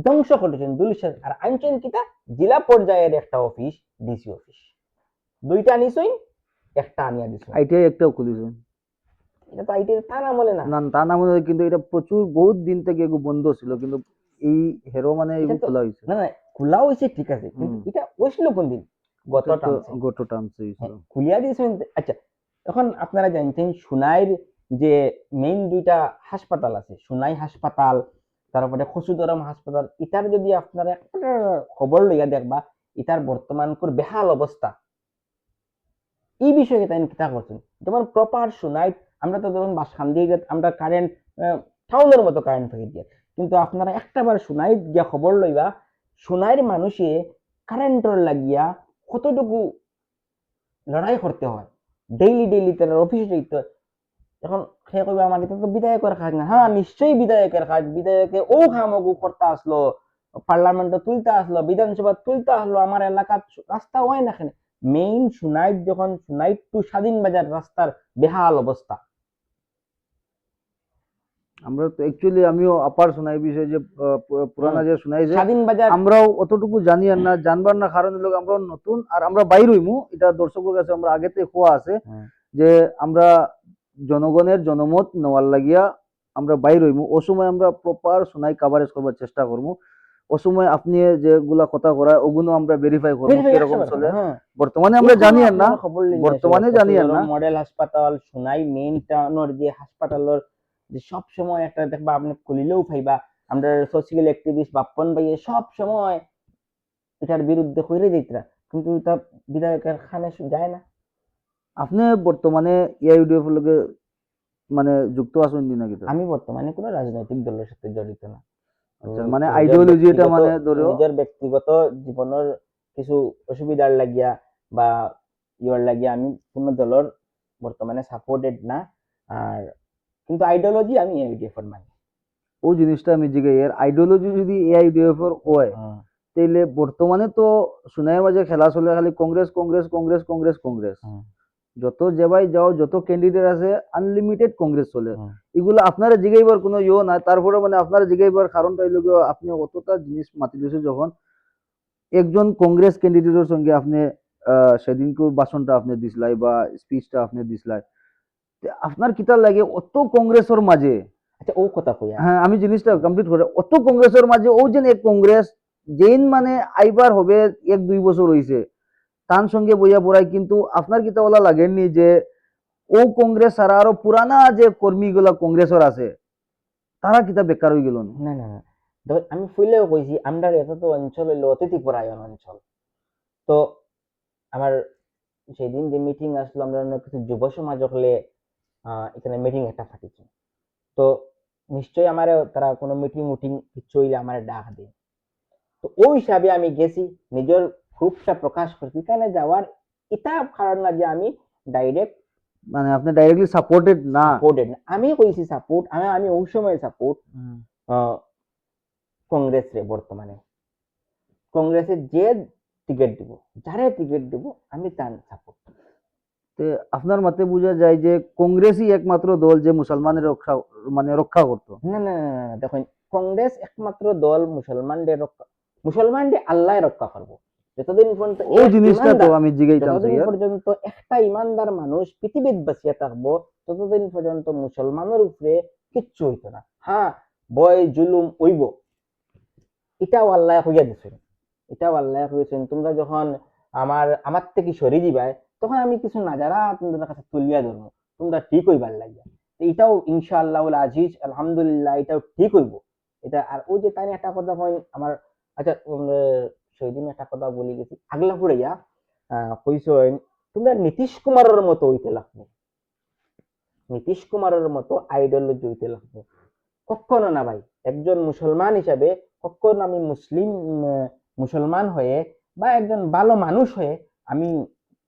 ধ্বংস করেছেন দুলিশার। আর আনছেন কিতা জেলা পর্যায়ের একটা অফিস, ডিসি অফিস, 2টা নিছই একটা আনিয়া দিছ। আইটিআই একটাও খুলিছে এটা তো আইটি তা না বলে না, না, তা না মনে হয়, কিন্তু এটা প্রচুর বহুত দিন থেকে এগু বন্ধ ছিল, কিন্তু এই হেরো মানে এটা এগু তো খোলা হয়েছে। না খোলা হয়েছে ঠিক আছে, কিন্তু এটা হয়েছিল কোন দিন, গত এটা তো টানছে। গত টার্মস হয়েছিল। খুলিয়া দিয়েছেন। আচ্ছা এখন আপনারা জানছেন সুনাইর যে মেইন 2টা হাসপাতাল আছে, সুনাই হাসপাতাল তারপরে খসুদরম হাসপাতাল, এটার যদি আপনারা একটা খবর লইয়া দেখবা এটার বর্তমান বেহাল অবস্থা, এই বিষয়ে তাই কিতা করছেন। যেমন প্রপার সুনাই আমরা তো ধরুন বাসখান দিয়ে আমরা কারেন্ট টাউনের মতো কারেন্ট থেকে দিয়ে, কিন্তু আপনারা একটাবার সুনাই গিয়া খবর লইবা সুনাইয়ের মানুষে কারেন্টর লাগিয়া কতটুকু লড়াই করতে হয়, ডেইলি তার অফিসে যেতে হয়। এখন সে কইবা আমার এটা তো বিধায়কের কাজ না, হ্যাঁ নিশ্চয়ই বিধায়কের কাজ, বিধায়কে ও খামগু করতে আসলো, পার্লামেন্টে তুলতে আসলো, বিধানসভা তুলতে আসলো, আমার এলাকার রাস্তা হয় না কেন। মেইন সুনাইট যখন সুনাইট টু স্বাধীন বাজার রাস্তার বেহাল অবস্থা। আমরা তো অ্যাকচুয়ালি আমিও আপার শোনাই বিষয় যে পুরানা যে শোনাই যে স্বাধীন বাজার আমরাও অতটুকু জানি আর না জানবার না, কারণ হলো আমরা নতুন আর আমরা বাইর হইমু, এটা দর্শকের কাছে আমরা আগেতে খোয়া আছে যে আমরা জনগণের জনমত নেওয়ার লাগিয়া আমরা বাইর হইমু, ও সময় আমরা প্রপার শোনাই কভারেজ করবার চেষ্টা করবো। ও সময় আপনি যেগুলা কথা করা ওগুলো আমরা ভেরিফাই করবো কিরকম চলে। বর্তমানে আমরা জানি আর না, বর্তমানে জানি আর না। মডেল হাসপাতাল সুনাই মেইন টাউনের যে হাসপাতালের যে সব সময় একটা দেখবা আপনি খুলিলেও পাইবা আমরা সোশিয়াল অ্যাক্টিভিস্ট বাপ্পন ভাই সব সময় এটার বিরুদ্ধে কইরে যাইতরা, কিন্তু তা বিধায়কের খানে যায় না। আপনি বর্তমানে এআইইউডিএফ এর লগে মানে যুক্ত আছেন নাকি? আমি বর্তমানে কোনো রাজনৈতিক দলের সাথে জড়িত না। আচ্ছা, মানে আইডিওলজি এটা মানে ধরো নিজের ব্যক্তিগত জীবনের কিছু অসুবিধার লাগিয়া বা ইয়ার লাগিয়া আমি কোনো দলের বর্তমানে সাপোর্টেড না। আর কিন্তু আইডিওলজি আমি এআইডিএফ এর মানি। ও জিনিসটা আমি জিগাই এর আইডিওলজি যদি এআইডিএফ এর হয় তাইলে বর্তমানে তো সুনাইয়ের মাঝে খেলা চলে খালি কংগ্রেস কংগ্রেস কংগ্রেস কংগ্রেস কংগ্রেস, যত যেবাই যাও যত ক্যান্ডিডেট আছে আনলিমিটেড কংগ্রেস চলে। এগুলো আপনারা জিগাইবার কোনো ইয়ে না, তারপরে মানে আপনারা জিগাইবার কারণটা হইল আপনি অতটা জিনিস মাতি দিয়েছে যখন একজন কংগ্রেস ক্যান্ডিডেটের সঙ্গে আপনি সেদিনকে ভাষণটা আপনি দিসলাই বা স্পিচটা আপনি দিসলাই, আপনার কিতা লাগে অত কংগ্রেসের মাঝে। আচ্ছা ও কথা কইয়া হ্যাঁ আমি জিনিসটা কমপ্লিট করে অত কংগ্রেসের মাঝে ও যেন এক কংগ্রেস যেইন মানে আইবার হবে 1-2 বছর হইছে তার সঙ্গে বইয়া পড়াই, কিন্তু আপনার কিতা বলা লাগেননি যে ও কংগ্রেস ছাড়া আরো পুরানা যে কর্মীগুলা কংগ্রেসের আছে তারা কিতা বেকার হয়ে গেল? না না না দেখুন আমি ফুলেও কইছি আমরা এত তো অঞ্চল হইলো অতিথি পরায়ণ অঞ্চল। তো আমার সেদিন যে মিটিং আসলো আমরা অন্য কিছু যুব সমাজ হলে এখানে মিটিং একটা ফাটিছি। তো নিশ্চয়ই আমার তারা কোনো মিটিং উটিং কিছু হইলে আমার ডাক দেয়। তো ওই হিসাবে আমি গেছি, নিজের ক্ষোভটা প্রকাশ করছি। এখানে যাওয়ার এটা কারণ না যে আমি ডাইরেক্ট মানে আপনি ডাইরেক্টলি সাপোর্টেড না? সাপোর্টেড না, আমি কইছি সাপোর্ট, আমি ওই সময় সাপোর্ট হুম। কংগ্রেস রে বর্তমানে কংগ্রেসের যে টিকিট দিব, যারে টিকিট দিব আমি তার সাপোর্ট। তে আপনার মতে বোঝা যায় যে কংগ্রেসই একমাত্র দল যে মুসলমানের রক্ষা করতো। না না না না, দেখুন কংগ্রেস একমাত্র দল মুসলমানদের রক্ষা, মুসলমানদের আল্লাহ রক্ষা করবো। যতদিন পর্যন্ত ও এক জিনিসটা তো ইমানদার, আমি জিগাইতাম যতদিন স্যার। পর্যন্ত একটা ইমানদার মানুষ পৃথিবীত বাঁচিয়ে থাকবো ততদিন পর্যন্ত মুসলমানের উপরে কিচ্ছু হইতো না। হ্যাঁ, ভয় জুলুম হইব, এটাও আল্লাহ হইয়া দিছেন, এটাও আল্লাহ হইছেন। তোমরা যখন আমার থেকে সরি দিবাই তখন আমি কিছু নাজারা তোমাদের কাছে তুলিয়া ধরবো, তোমরা ঠিক হইবার লাগিয়া। তো এটাও ইনশাআল্লাহ আজিজ আলহামদুলিল্লাহ এটাও ঠিক হইব। এটা আর ওই যে তাই একটা কথা হয় আমার, আচ্ছা সেদিন একটা কথা বলি গেছি আগলা ফুরাইয়া কইছেন তোমরা নীতিশ কুমারের মতো হইতে লাগবে, নীতিশ কুমারের মতো আইডিওলজি হইতে লাগবে। কখনো না ভাই, একজন মুসলমান হিসাবে কখনো আমি মুসলমান হয়ে বা একজন ভালো মানুষ হয়ে আমি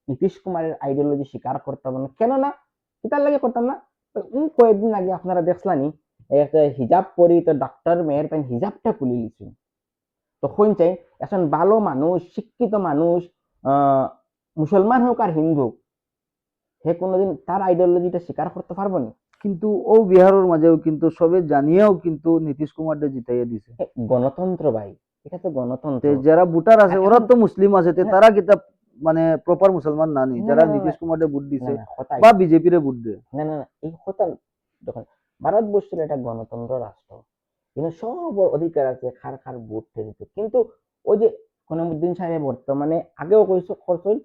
নীতিশ কুমারের আইডিওলজি স্বীকার করতাম না। কেননা কিতার লাগে করতাম না, কয়েকদিন আগে আপনারা দেখলানি একটা হিজাব পরি তো ডাক্তার মেয়ের তাই হিজাবটা খুলে লিছি। তখন চাই এখন ভালো মানুষ শিক্ষিত মানুষ মুসলমান হোক আর হিন্দু হোক, সে কোনোদিন তার আইডিওলজিটা স্বীকার করতে পারবো না। কিন্তু ও বিহারের মাঝেও কিন্তু সবে জানিয়েও কিন্তু নীতিশ কুমারকে জিতাইয়া দিছে। গণতন্ত্র ভাই, এটা তো গণতন্ত্র। যারা ভোটার আছে আর ওরা এখন তো মুসলিম আছে, তারা কিতা মানে প্রপার মুসলমান না নি না যারা না না নীতিশ কুমারকে ভোট না দিছে না হতাই বা বিজেপি রে ভোট দেয়? না না না এই কথা। দেখুন ভারতবর্ষের একটা গণতন্ত্র রাষ্ট্র, কিন্তু সব অধিকার আছে খার খার ভোট দিতে। কিন্তু ওই যে গণমুদ্দিন সাহেব বর্তমানে আগেও করছেন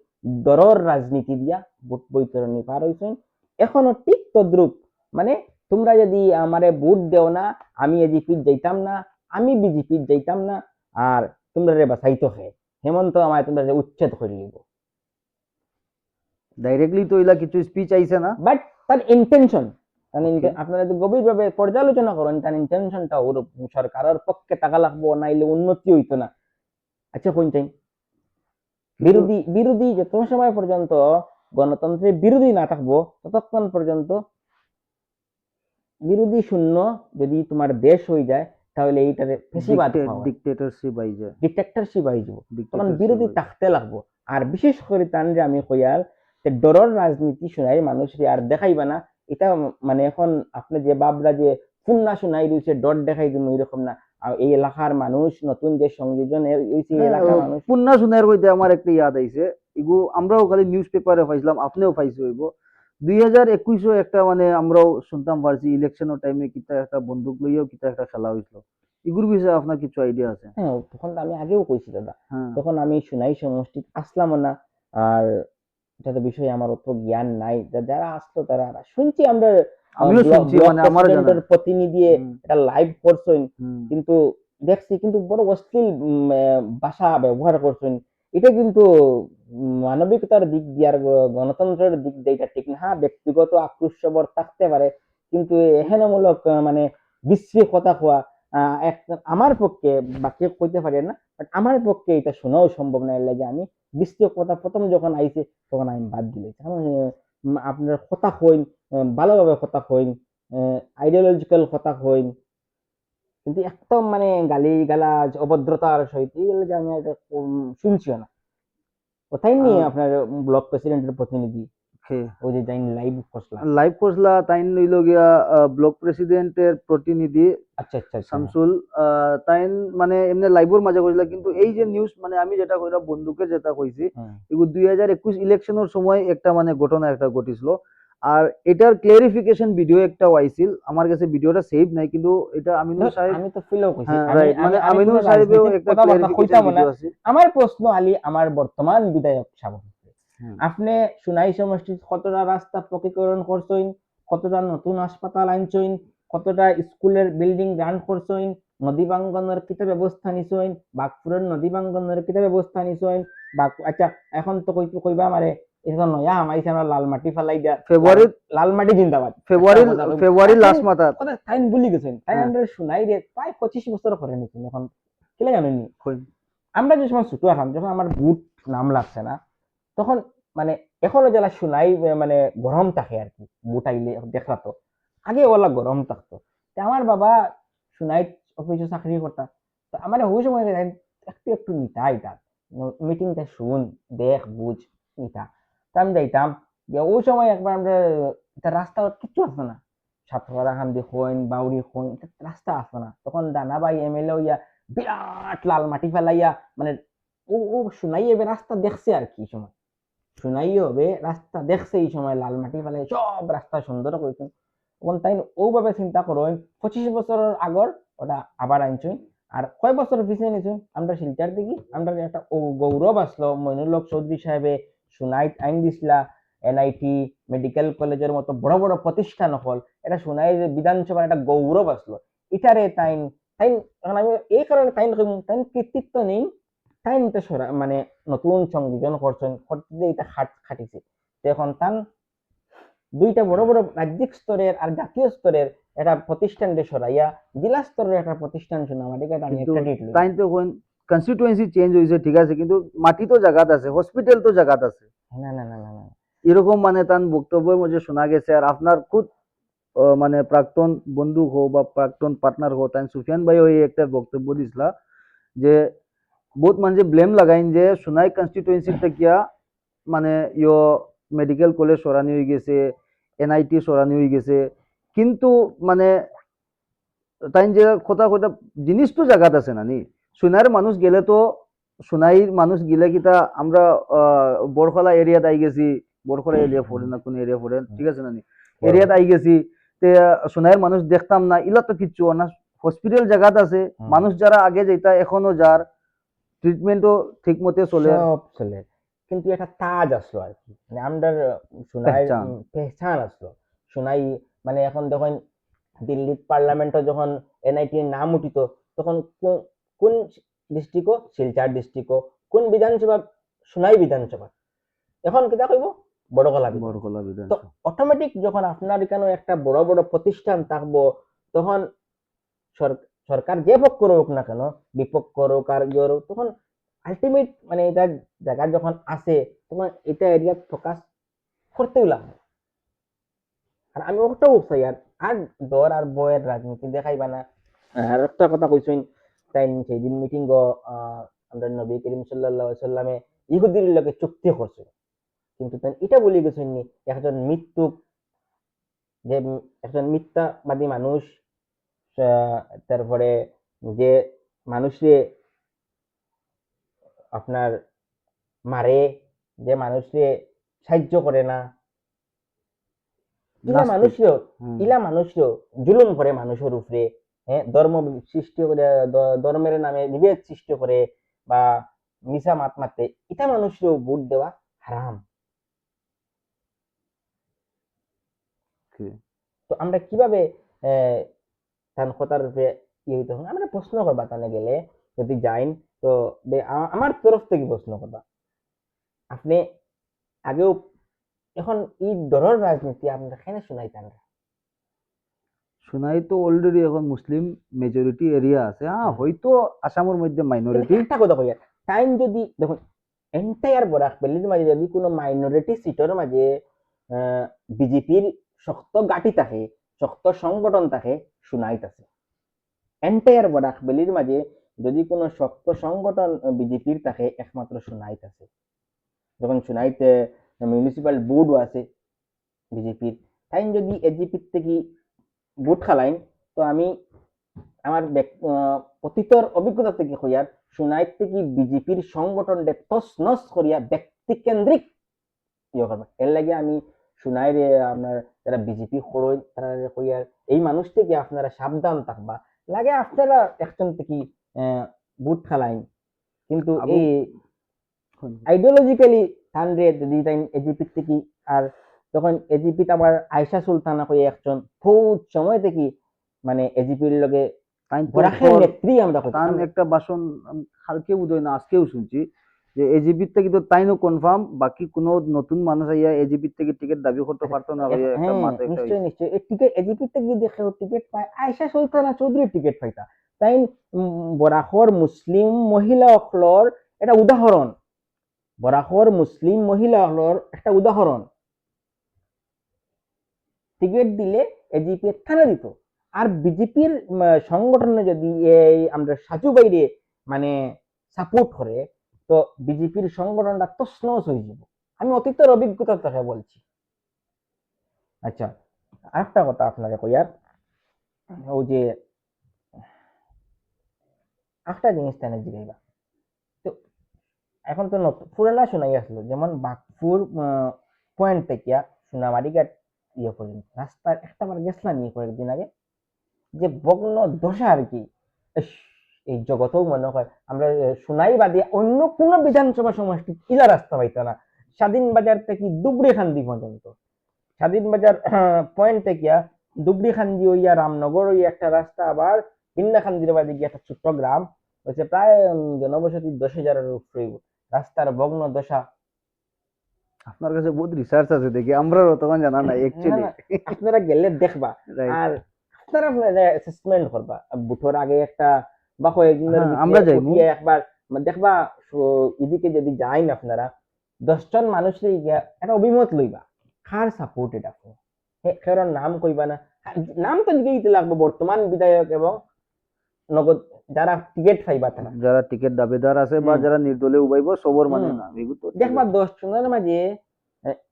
দরর রাজনীতি দিয়া ভোট বৈতরণী পার হয়েছেন, এখনো ঠিক তদ্রুপ। মানে তোমরা যদি আমারে ভোট দেও না আমি এজিপি যাইতাম না, আমি বিজেপি যাইতাম না, আর তোমরা রে বাসাইতো হে হেমন্ত আমায় তোমরা উচ্ছেদ করে নিব। ডাইরেক্টলি তো এলা কিছু স্পিচ আইছে না। বাট তার ইন্টেনশন, Okay. আপনারা যদি গভীরভাবে পর্যালোচনা করেন তার ইন্টেনশনটা ওর সরকারের পক্ষে টাকা লাগবো নাইলে উন্নতি হইতো না। আচ্ছা কোন চাই কিন্তু বিরোধী যত সময় পর্যন্ত গণতন্ত্রের বিরোধী না থাকবো ততক্ষণ পর্যন্ত বিরোধী শূন্য যদি তোমার দেশ হয়ে যায় তাহলে এইটারে ফেসিবাদ পাওয়া ডিক্টেটরশিপ আই যায়। ডিক্টেটরশিপ হয়ে যাব, তখন ডিক্টেটরশিপ বিরোধী থাকতে লাগবো। আর বিশেষ করে তান যে আমি কইয়ার ডরর রাজনীতি শুনাই মানুষের আর দেখাইবা না। এটা মানে এখন আপনি যে বাবরা যে ফুন্না শুনাই দিয়েছে ডর দেখাই দিন এরকম না। আর এই এলাকার মানুষ নতুন যে সংযোজন হয়েছে এই হ্যাঁ, এলাকার মানুষ পুন্না শুনার কইতে আমার একটা ইয়াদ আইছে। ইগু আমরাও খালি নিউজ পেপারে পাইছিলাম, আপনিও পাইছো হইব। 2021 একটা মানে আমরাও শুনতাম পারছি ইলেকশনের টাইমে কিতা একটা বন্দুক লইয়াও কিতা একটা খেলা হইছিল। ইগুর বিষয়ে আপনার কিছু আইডিয়া আছে? হ্যাঁ তখন তো আমি আগেও কইছি দাদা, হ্যাঁ, তখন আমি শুনাই সমষ্টি আসলাম না। আর এটাতে বিষয়ে আমার অত জ্ঞান নাই, যারা আসলো তারা শুনছি আমরা আমিও ব্লক শুনছি ব্লক মানে আমার জানা। প্রেসিডেন্টের প্রতিনিধি হুম, এটা লাইভ করছেন, হুম। কিন্তু দেখছি কিন্তু বড় অশ্লীল ভাষা ব্যবহার করছেন। এটা কিন্তু মানবিকতার দিক দিয়ে আর গণতন্ত্রের দিক দিয়ে এটা ঠিক না। হ্যাঁ ব্যক্তিগত আক্রোশবর থাকতে পারে, কিন্তু এহেনমূলক মানে বিশ্রী কথা কোয়া এক আমার পক্ষে বা কেউ কইতে পারে না, বাট আমার পক্ষে এটা শোনাও সম্ভব না। এর লাগে আমি বিশ্রী কথা প্রথম যখন আইছে তখন আমি বাদ দিলেছি। আপনার কথা কইন ভালোভাবে কথা কইন, আইডিওলজিক্যাল কথা কইন, কিন্তু একদম মানে গালি গালাজ অভদ্রতার সহিত এগুলো যে আমি এটা শুনছিও না। কোথায় নিয়ে আপনার ব্লক প্রেসিডেন্টের প্রতিনিধি ওই যে যাই লাইভ করছিলাম। লাইভ করছিলা তাইন লইল গিয়া ব্লক প্রেসিডেন্টের প্রতিনিধি আচ্ছা আচ্ছা আচ্ছা শামসুল। তাইন মানে এমনি লাইভর মাঝে কইলা, কিন্তু এই যে নিউজ মানে আমি যেটা কইরা বন্দুকের যেটা কইছি হুম। এগুলো 2021 ইলেকশনের সময় একটা মানে ঘটনা একটা ঘটিছিল। আর এটার ক্লিয়ারিফিকেশন ভিডিও একটা আইছিল আমার কাছে, ভিডিওটা সেভ নাই, কিন্তু এটা আমিনুল সাহেব। আমি তো ফিলও কইছি হ্যাঁ, আমি রাইট, আমি মানে আমি আমিনুল কোনো সাহেবেও রাজনৈতিক একটা কথাবার্তা ক্লিয়ারিফিকেশন কইতাম না। ভিডিও আছে। আমার প্রশ্ন আলী আমার বর্তমান বিধায়ক সাহেব, হুম। আপনি সোনাই সমষ্টির কতটা রাস্তা পকীকরণ করছেন, কতটা নতুন হাসপাতাল আনছেন, কতটা স্কুলের বিল্ডিং রান করছেন, নদী বাঙ্গনের কিতা ব্যবস্থা নিছইন, বাঘপুরের নদী বাঙ্গনের কিতা ব্যবস্থা নিছইন, বাঘ আচ্ছা এখন তো কইবা আমারে এখন নয়া আমাইছে আমরা লাল মাটি ফেলাই দিয়া ফেব্রুয়ারি লাল মাটি জিন্দাবাদ ফেব্রুয়ারি ফেব্রুয়ারি লাস্ট মাথাত কথা টাইম ভুলি গেছেন তাই হ্যাঁ। আমরা শুনাই রে প্রায় 25 বছর করে নিছেন এখন কেলে জানেননি কই আমরা যে সময় ছোট আসাম যখন আমার বুট নাম লাগছে না তখন মানে এখনো যারা শুনাই মানে গরম থাকে আর কি বুট আইলে দেখলা তো আগে ওলা গরম থাকতো তা আমার বাবা শুনাই অফিসে চাকরি করতা তো আমার ওই সময় একটু একটু নিতা এটা মিটিংটা শুন দেখ বুঝ নিতা তা আমি যাইতাম যে ওই সময় একবার আমরা এটা রাস্তা কিচ্ছু আসতো না সাতপাড়া খান দিয়ে হইন বাউরি হইন রাস্তা আসতো না তখন দানা ভাই এমএলএ হইয়া বিরাট লাল মাটি ফেলাইয়া মানে ও শুনাই এবার রাস্তা দেখছে আর কি সময় শুনাই হবে রাস্তা দেখছে এই সময় লাল মাটি ফেলাই সব রাস্তা সুন্দর করেছেন তখন তাই ওভাবে চিন্তা করেন 25 বছরের আগর ওটা আবার আনছুন আর কয় বছর পিছিয়ে নিছুন আমরা শিলচার দিকে আমরা একটা গৌরব আসলো মইনুল হক চৌধুরী সাহেবে সুনাইত আইন দিছিলা এনআইটি মেডিকেল কলেজের মতো বড় বড় প্রতিষ্ঠান হল এটা সুনাই বিধানসভার একটা গৌরব আসলো এটারে তাইন তাইন এখন আমি এই কারণে তাইন তাইন কৃতিত্ব নেই তাইন তো মানে নতুন সংযোজন করছেন করতে এটা খাটিছে তো এখন তান দুইটা বড় বড় রাজ্যিক স্তরের আর জাতীয় স্তরের একটা প্রতিষ্ঠান সরাইয়া জেলা স্তরের একটা প্রতিষ্ঠান সোনামাটিকে আমি কিন্তু ক্রেডিট লই তাই তো কোন কনস্টিটুয়েন্সি চেঞ্জ হয়েছে ঠিক আছে কিন্তু মাটি তো জায়গাত আছে হসপিটাল তো জায়গাত আছে না না না না না এরকম মানে তার বক্তব্যের মধ্যে শোনা গেছে আর আপনার খুব মানে প্রাক্তন বন্ধু হোক বা প্রাক্তন পার্টনার হোক তাই সুফিয়ান ভাই ওই একটা বক্তব্য দিছিলা যে বহুত মানুষে ব্লেম লাগাইন যে সোনাই কনস্টিটুয়েন্সি থেকে মানে ইয়ো মেডিকেল কলেজ সরানি হয়ে গেছে এনআইটি সরানি হয়ে গেছে কিন্তু মানে তাই যে কথা কথা জিনিস তো জায়গাত আছে না নি সোনার মানুষ গেলে তো সোনাইর মানুষ গেলে কিতা আমরা বরখলা এরিয়াত আই গেছি বরখলা এরিয়া পড়ে না কোন এরিয়া পড়ে ঠিক আছে না নি এরিয়াত আই গেছি তে সোনাইয়ের মানুষ দেখতাম না ইলা তো কিচ্ছু না হসপিটাল জায়গাত আছে মানুষ যারা আগে যেটা এখনো যার ট্রিটমেন্টও ঠিক মতে চলে সব চলে কিন্তু একটা তাজ আসলো আর কি মানে আমরার সোনাই পেহচান পেহচান আসলো সোনাই মানে এখন যখন দিল্লির পার্লামেন্টে যখন এনআইটির নাম উঠিত তখন কোন ডিস্ট্রিক্টও শিলচর ডিস্ট্রিক্টও কোন বিধানসভা সোনাই বিধানসভা এখন কিতা কইব বড়গলা বিধানসভা বরখলা তো বিধানসভা অটোমেটিক যখন আপনার এখানে একটা বড় বড় প্রতিষ্ঠান থাকবো তখন সরকার যে পক্ষ হোক না কেন বিপক্ষ হোক আর ইয়ে হোক তখন আলটিমেট মানে এটা জায়গা যখন আসে তখন এটা এরিয়া ফোকাস করতেও লাগবে আর আমি ওটাও চাই আর ডর আর বয়ের রাজনীতি দেখাইবা না আর একটা কথা কইছেন তাই সেদিন মিটিং আমরা নবী করিম সাল্লাল্লাহু আলাইহি সাল্লামে ইহুদির লগে চুক্তি করছে কিন্তু তাই এটা বলে গেছেন নি একজন মৃত্যুক যে একজন মিথ্যাবাদী মানুষ তারপরে যে মানুষে আপনার মারে যে মানুষে সাহায্য করে না ইলা নাস্তিক মানুষেও হুম ইলা মানুষেও জুলুম করে মানুষের উপরে হ্যাঁ ধর্ম সৃষ্টি করে ধর্মের নামে বিভেদ সৃষ্টি করে বা মিশা মাত মারতে এটা মানুষেও ভোট দেওয়া হারাম কি তো আমরা কিভাবে তান কথার উপরে ইয়ে হইতে হবে আমরা প্রশ্ন করবা তানে গেলে যদি যাইন তো আমার তরফ থেকে প্রশ্ন করবা আপনি আগেও এখন এই ডরের রাজনীতি আপনারা কেন শুনাইতেন সোনাই তো অলরেডি এখন মুসলিম মেজরিটি এরিয়া আছে হ্যাঁ হয়তো আসামের মধ্যে কিন্তু মাইনরিটি একটা কথা কই টাইম যদি দেখুন এন্টায়ার বরাক বেলির মাঝে যদি কোনো মাইনরিটি সিটের মাঝে বিজেপির শক্ত গাঁটি থাকে শক্ত সংগঠন থাকে শুনাইত আছে এন্টায়ার বরাক বেলির মাঝে যদি কোনো শক্ত সংগঠন বিজেপির থাকে একমাত্র শুনাইত আছে যখন শুনাইতে মিউনিসিপাল বোর্ডও আছে বিজেপির তাই যদি এজিপির থেকে ভোট খালাইন তো আমি আমার অতীতর অভিজ্ঞতা থেকে হইয়ার শুনাইত থেকে বিজেপির সংগঠনটা তস নস করিয়া ব্যক্তি কেন্দ্রিক ইয়ে করবা এর লাগে আমি শুনাই রে আপনার যারা বিজেপি করই তারা কইয়ার এই মানুষ থেকে আপনারা সাবধান থাকবা লাগে আপনারা একজন থেকে ভোট খালাইন কিন্তু আবু এই আইডিওলজিক্যালি তানরে যদি তাই এজিপি থেকে আর তখন এজিপিতে আবার আয়সা সুলতানা কই একজন বহুত সময় থেকে মানে এজিপির লগে তাই তো বরাকের নেত্রী আমরা কইতাম। তান একটা বাসন কালকে উদয় না আজকেও শুনছি যে এজিপির থেকে তো তাইনো কনফার্ম, বাকি কোনো নতুন মানুষ আইয়া এজিপির থেকে টিকিট দাবি করতে পারতো না ভাইয়া, একটা হ্যাঁ মাথা একটা নিশ্চয়ই নিশ্চয়ই এই টিকিট এজিপি থেকে দেখে টিকিট পায় আয়সা সুলতানা চৌধুরী টিকিট পাইতা। তাই বরাকর মুসলিম মহিলা অকলর এটা উদাহরণ, বরাকর মুসলিম মহিলা অকলর একটা উদাহরণ। টিকিট দিলে এজিপি থানা দিত। আর বিজেপির সংগঠনে যদি এই আমরা সাজু বাইরে মানে সাপোর্ট করে, তো বিজেপির সংগঠনটা তছনছ হয়ে যাব। আমি অতীতের অভিজ্ঞতা থেকে বলছি। আচ্ছা, আরেকটা কথা আপনাকে কইয়ার, ও যে একটা জিনিস তাই জিগাইবা, তো এখন তো নতুন পুরানা শোনাই আসলো, যেমন বাঘপুর পয়েন্ট থেকে সোনামারি ঘাট ইয়ে পর্যন্ত রাস্তার একটা বার গেছিলাম নিয়ে কয়েকদিন আগে, যে ভগ্ন দশা আর কি। ইস, এই জগতেও মনে হয় আমরা সোনাই বাদে অন্য কোনো বিধানসভা সমষ্টি ইলা রাস্তা পাইতো না। স্বাধীন বাজার থেকে দুবড়ি খান্দি পর্যন্ত, স্বাধীন বাজার পয়েন্ট থেকে দুবড়ি খান্দি হইয়া রামনগর হইয়া একটা রাস্তা, আবার হিন্না খান্দির বাদে গিয়ে একটা ছোট্ট গ্রাম হচ্ছে, প্রায় জনবসতি 10,000-এর উপরে। রাস্তার ভগ্ন দশা। আপনার কাছে বহুত রিসার্চ আছে দেখি, আমরাও তখন জানা নাই না অ্যাকচুয়ালি। না, আপনারা গেলে দেখবা। রাইট। আর আপনারা আপনারা অ্যাসেসমেন্ট করবা বুথর আগে একটা বা কয়েকদিনের হ্যাঁ, ভিতরে আমরা যাইমু। উঠিয়ে একবার দেখবা। এদিকে যদি যাইন আপনারা 10 জন মানুষের একটা অভিমত লইবা, কার সাপোর্ট এটা কারণ নাম কইবা না। নাম তো দিতেই লাগবে বর্তমান বিধায়ক এবং নগদ যারা টিকিট পাইবা তারা। যারা টিকিট দাবিদার আছে বা হুম যারা নির্দলীয় উবাইব সবর মানে হুম না, এগুলো তো ঠিক দেখবা আছে। 10 জনের মাঝে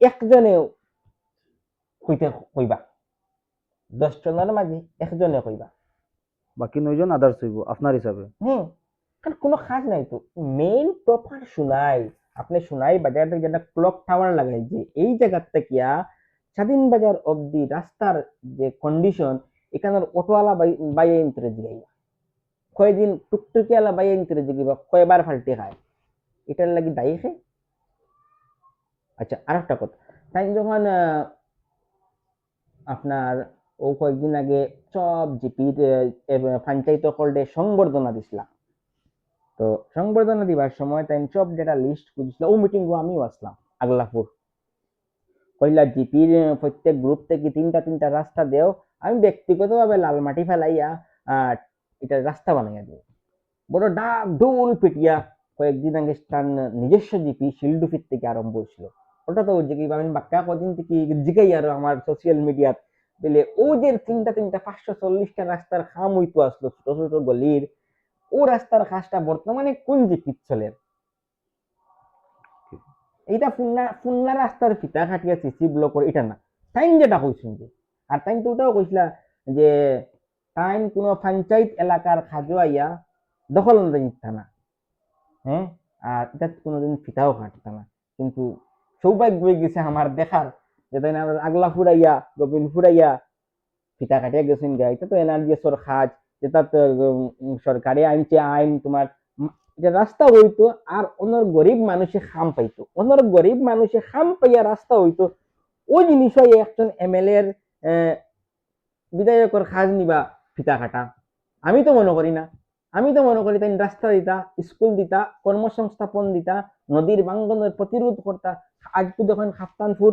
একজনে কইতে কইবা, 10 জনের মাঝে একজনে কইবা। বাকি 9জন আদার্স হইব আপনার হিসাবে। হুম, কারণ কোনো কাজ নাই তো। মেইন প্রপার শুনাই, আপনি শুনাই বাজার থেকে যেটা ক্লক টাওয়ার লাগাই, যে এই জায়গার থেকে স্বাধীন বাজার অবধি রাস্তার যে কন্ডিশন, এখানের অটোওয়ালা বাইয়ে ইন্তরে জিগাইবা, কয়দিন টুকটুকিওয়ালা বাইয়ে ইন্তরে জিগাইবা, কয়বার ফাল্টে খায়, এটার লাগি দায়ী খে। আচ্ছা, আর একটা কথা, তাই যখন আপনার ও কয়েকদিন আগে সব জিপির পঞ্চায়েত কল্ডে সংবর্ধনা দিছিলাম, তো সংবর্ধনা দিবার সময় তাই সব ডেটা লিস্ট খুঁজছিল, ও মিটিং আমিও আসলাম আগলাপুর। কইলা জিপির প্রত্যেক গ্রুপ থেকে তিনটা তিনটা রাস্তা দেও, আমি ব্যক্তিগতভাবে লাল মাটি ফেলাইয়া এটা রাস্তা বানাইয়া দেব। বড় ডাক ঢোল পিটিয়া কয়েকদিন আগে তার নিজস্ব জিপি শিলডুফির থেকে আরম্ভ হয়েছিল। ওটা তো যে আমি বাক্কা কদিন থেকে জিগাই আর আমার সোশ্যাল মিডিয়াত বলে, ও যে তিনটা তিনটা 540টা রাস্তার খাম হইতো আসলো ছোট ছোট গলির, ও রাস্তার কাজটা বর্তমানে কোন জিপিত চলে? এইটা ফুন্না রাস্তার ফিতা খাটিয়া সিসি ব্লক এটা না। তাইন যেটা কইছেন যে, আর তাইন তো ওটাও কইছিলা যে তাইন কোনো পঞ্চায়েত এলাকার খাজো আইয়া দখল না দিতা না, হ্যাঁ, আর এটা কোনোদিন ফিতাও কাটতা না। কিন্তু সৌভাগ্য হয়ে গেছে আমার দেখার, যে তাই না আগলা ফুরাইয়া গোবিন ফুরাইয়া ফিতা কাটিয়া গেছেন গা। এটা তো এনআরজিএসর খাজ, যেটা তো সরকারি আইনছে আইন তোমার এটা রাস্তা হইতো, আর অন্যর গরিব মানুষে খাম পাইতো, অন্যর গরিব মানুষে খাম পাইয়া রাস্তা হইতো। ওই জিনিস একজন এমএলএ এর বিধায়কের খাজ নিবা ফিতা কাটা? আমি তো মনে করি না। আমি তো মনে করি তাই রাস্তা দিতা, স্কুল দিতা, কর্মসংস্থাপন দিতা, নদীর ভাঙ্গনের প্রতিরোধ করতা। আজ তো যখন খাফতানপুর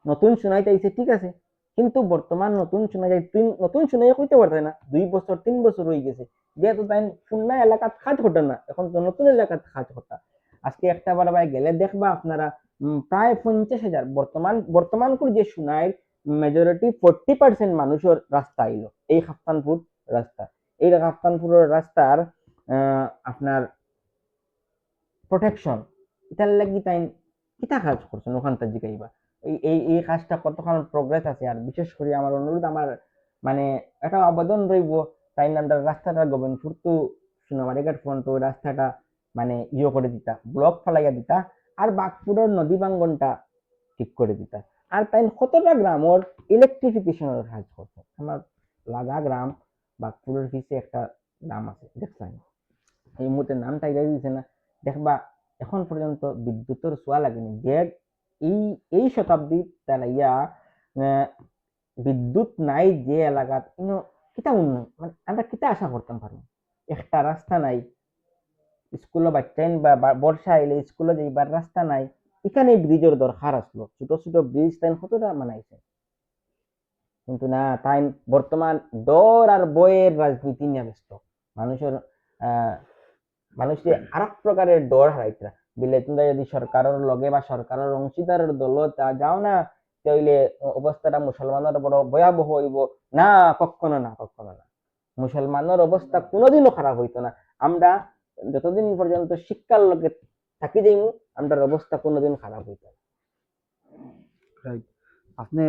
নতুন শোনাইতে আইছে ঠিক আছে, কিন্তু বর্তমান নতুন শোনা যায় নতুন শোনাই কইতে পারতে না, 2 বছর 3 বছর হয়ে গেছে, যেহেতু তাই শূন্য এলাকাত কাজ হতো না, এখন তো নতুন এলাকাত কাজ হতা। আজকে একটা বার গেলে দেখবা আপনারা প্রায় 50,000 বর্তমান করে যে শোনায় মেজরিটি 40% মানুষের রাস্তা আইলো এই খাফতানপুর রাস্তা। এই খাফতানপুরের রাস্তার আপনার প্রোটেকশন এটার লাগি তাই কিতা কাজ করছেন ওখানটা জিগাইবা। এই কাজটা কতক্ষণ প্রোগ্রেস আছে, আর বিশেষ করে আমার অনুরোধ, আমার মানে একটা আবেদন রইব, তাই নামটা রাস্তাটা গোবিন্দপুর টু সোনামারিঘাট ফ্রন্ট ওই রাস্তাটা মানে ইয়ে করে দিতা, ব্লক ফেলাইয়া দিতা, আর বাঘপুরের নদী বাঙ্গনটা ঠিক করে দিতা। আর তাই কতটা গ্রামের ইলেকট্রিফিকেশনের কাজ করছে। আমার লাগা গ্রাম বাঘপুরের পিছে একটা গ্রাম আছে, দেখলাম এই মুহূর্তে নামটা এগিয়ে দিচ্ছে না, দেখবা এখন পর্যন্ত বিদ্যুতের ছোঁয়া লাগেনি। যে এই এই শতাব্দী তারা বিদ্যুৎ নাই যে এলাকাত কিতা উন্নয়ন মানে আমরা কিতা আশা করতাম পারি, একটা রাস্তা নাই, স্কুলে বাচ্চাইন বা বর্ষা আইলে স্কুলে যাইবার রাস্তা নাই, এখানে ব্রিজের দরকার আসলো, ছোট ছোট ব্রিজ তাই কতটা বানাইছে, কিন্তু না তাই বর্তমান ডর আর বয়ের রাজনীতি নিয়ে ব্যস্ত। মানুষের আহ মানুষকে আরেক প্রকারের ডর হারাইতরা বিলে তোমরা যদি সরকারের লগে বা সরকারের অংশীদারের দল যাও না, তাইলে অবস্থাটা মুসলমানের বড় ভয়াবহ হইব। না, কখনো না, কখনো না, মুসলমানের অবস্থা কোনোদিনও খারাপ হইতো না। আমরা যতদিন পর্যন্ত শিক্ষার লগে থাকি যাইমু, আমরার অবস্থা কোনোদিন খারাপ হইতো না। Right. আপনি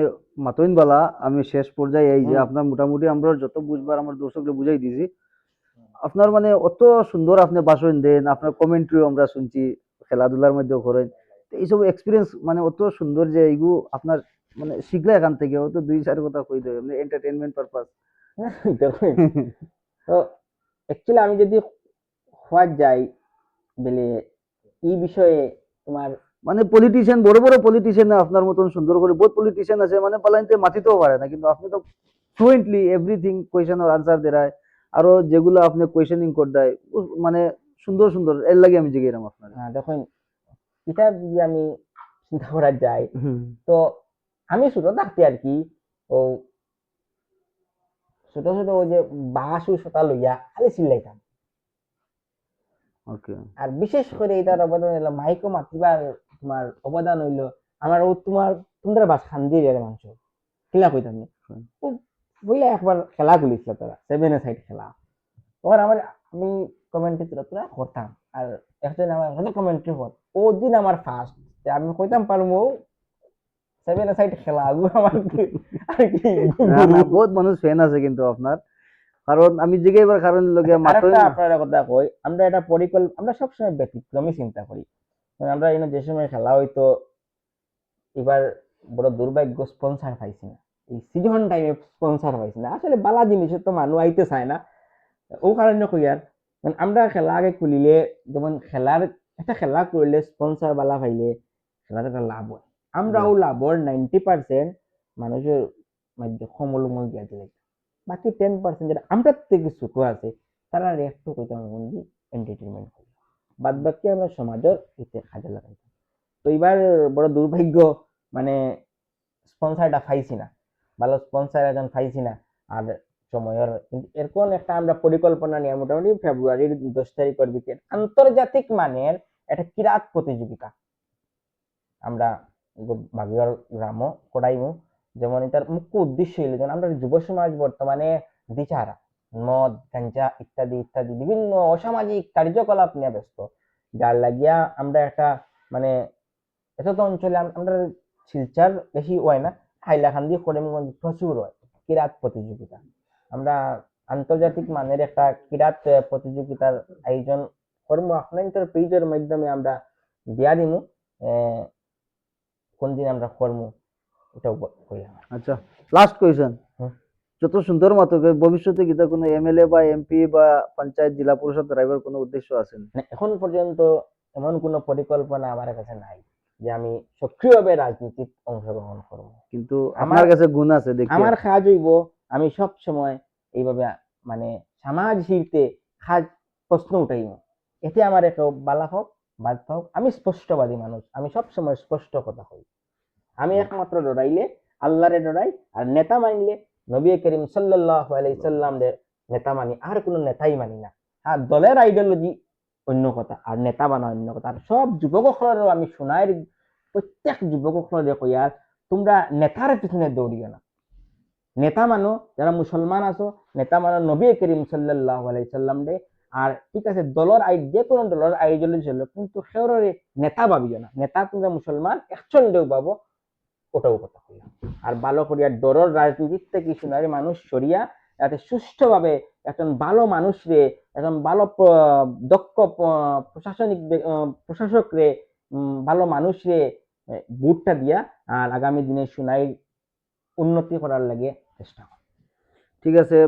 মাতইন বালা, আমি শেষ পর্যায়ে এই যে হুম। আপনার মোটামুটি আমরা যত বুঝবার আমার দর্শককে বুঝাই দিয়েছি। আপনার মানে অত সুন্দর আপনি ভাষণ দেন, আপনার কমেন্ট্রিও আমরা শুনছি, খেলাধুলার মধ্যেও করেন। তো এইসব এক্সপিরিয়েন্স মানে অত সুন্দর যে এইগু আপনার মানে শিখলে এখান থেকে অত দুই চার কথা কই দেয় মানে এন্টারটেনমেন্ট পারপাস। দেখুন, তো অ্যাকচুয়ালি আমি যদি হওয়া যাই বলে এই বিষয়ে তোমার মানে পলিটিশিয়ান, বড় বড় পলিটিশিয়ান আপনার মতন সুন্দর করে বহুত পলিটিশিয়ান আছে মানে পালাইতে মাতিতেও পারে না, কিন্তু আপনি তো ফ্লুয়েন্টলি এভরিথিং কোয়েশ্চেন আর আনসার দেয়। আরো যেগুলো আপনি কোয়েশ্চেনিং করে দেয় মানে সুন্দর সুন্দর, এর লাগে আমি জিজ্ঞেরাম আপনার। দেখুন, এটা যদি আমি চিন্তা করা যায়, হুম। তো আমি ছোট থাকতে আর কি ও ছোট ছোট ওই যে বাঁশু সুতা লইয়া খালি চিল্লাইতাম। ওকে। আর বিশেষ করে এটার অবদান হইলো মাইকো মাতিবার, তোমার অবদান হইলো আমার ও তোমার তোমরা বাস খান্দি রে মানুষ খেলা কইতাম না। ও বইলা একবার খেলা গুলিছিল, তারা 7 সাইড খেলা, তখন আমার আমি কমেন্ট্রি তোরা করতাম। আর একজন আমার হলো কমেন্ট্রি হল, ও দিন আমার ফার্স্ট, আমি কইতাম পারবো 7 সাইড খেলা আগু আমার আর কি না গুরু। না, বহুত মানুষ ফ্যান আছে কিন্তু আপনার, কারণ আমি জিজ্ঞাইবার কারণ লগে আচ্ছা, মাতই আরেকটা না। আপনারা কথা কই, আমরা এটা আমরা সবসময় ব্যতিক্রমী চিন্তা করি। আমরা যে সময় খেলা হইতো, এবার বড় দুর্ভাগ্য স্পন্সর পাইছি না, এই সিজন টাইমে স্পন্সর পাইছি না। আসলে বালা জিনিসের তো মানুষ আইতে চায় না, ও কারণে কই আর আমরা খেলা আগে খুলিলে, যেমন খেলার একটা খেলা করলে স্পন্সর বালা পাইলে খেলার একটা লাভ হয়। আমরাও লাভর 90% মানুষের মধ্যে সমলমল দিয়া দিলে, বাকি 10% যেটা আমরা থেকে ছোট আছে তারা একটু কইতাম বন্ধু এন্টারটেনমেন্ট করি, বাদ বাকি আমরা সমাজের এতে কাজে লাগাইতাম। তো এবার বড় দুর্ভাগ্য, মানে স্পন্সরটা পাইছি না, ভালো স্পন্সর এখন পাইছি না। আর সময়ের কিন্তু এরকম একটা আমরা পরিকল্পনা নিয়ে মোটামুটি ফেব্রুয়ারির 10 তারিখের দিকে আন্তর্জাতিক মানের একটা কিরাত প্রতিযোগিতা আমরা বাগিয়ার গ্রামও করাইমু। যেমন এটার মুখ্য উদ্দেশ্য হইল যেন আমরা যুব সমাজ বর্তমানে দিশাহারা, মদ গাঞ্জা ইত্যাদি ইত্যাদি বিভিন্ন অসামাজিক কার্যকলাপ নিয়ে ব্যস্ত, যার লাগিয়া আমরা একটা মানে এটা তো অঞ্চলে আমরা শিলচার বেশি হয় না, হাইলাকান্দি করিমগঞ্জ প্রচুর হয় কিরাত প্রতিযোগিতা। আমরা আন্তর্জাতিক মানের একটা কিরাত প্রতিযোগিতার আয়োজন করবো, আপনার পেজের মাধ্যমে আমরা দিয়া দিমু কোন দিন আমরা করবো, এটাও কইলাম। আচ্ছা, লাস্ট কোয়েশ্চেন। হুম। যত সুন্দর মতো ভবিষ্যতে কিতা কোনো এমএলএ বা এমপি বা পঞ্চায়েত জেলা পরিষদ রাইবার কোনো উদ্দেশ্য আছে? মানে এখন পর্যন্ত এমন কোনো পরিকল্পনা আমার কাছে নাই যে আমি সক্রিয়ভাবে রাজনীতিতে অংশগ্রহণ করবো। কিন্তু আমার আপনার কাছে গুণ আছে দেখি। আমার কাজ হইব আমি সব সময় এইভাবে মানে সমাজ হিতে কাজ প্রশ্ন উঠাইব, এতে আমার একটা বালা হোক বাদ হোক, আমি স্পষ্টবাদী মানুষ, আমি সব সময় স্পষ্ট কথা কই। আমি একমাত্র ডরাইলে আল্লাহরে ডরাই, আর নেতা মানলে নবী করিম সাল্লাল্লাহু আলাইহি সাল্লামের নেতা মানি, আর কোনো নেতাই মানি না। আর দলের আইডিওলজি অন্য কথা, আর নেতা বানা অন্য কথা। আর সব যুবকদেরও আমি শোনাই, প্রত্যেক যুবকদের কই আর তোমরা নেতার পিছনে দৌড়িও না, নেতা মানো যারা মুসলমান আছো, নেতা মানো নবী করিম সাল্লাল্লাহু আলাইহি সাল্লাম রে। আর ঠিক আছে দলের যে কোনো দলের আইডিওলজি ছিল, কিন্তু সেওরে নেতা ভাবিও না, নেতা তোমরা মুসলমান একজন দেও পাবো, ওটাও কথা কইলাম। আর ভালো করিয়া ডরর রাজনীতির থেকে সোনারি মানুষ সরিয়া যাতে সুষ্ঠুভাবে একজন ভালো মানুষ রে, একজন ভালো দক্ষ প্রশাসনিক প্রশাসক রে, ভালো মানুষ রে ভোটটা দিয়া আর আগামী দিনে সোনাই উন্নতি করার লাগে চেষ্টা। ঠিক আছে।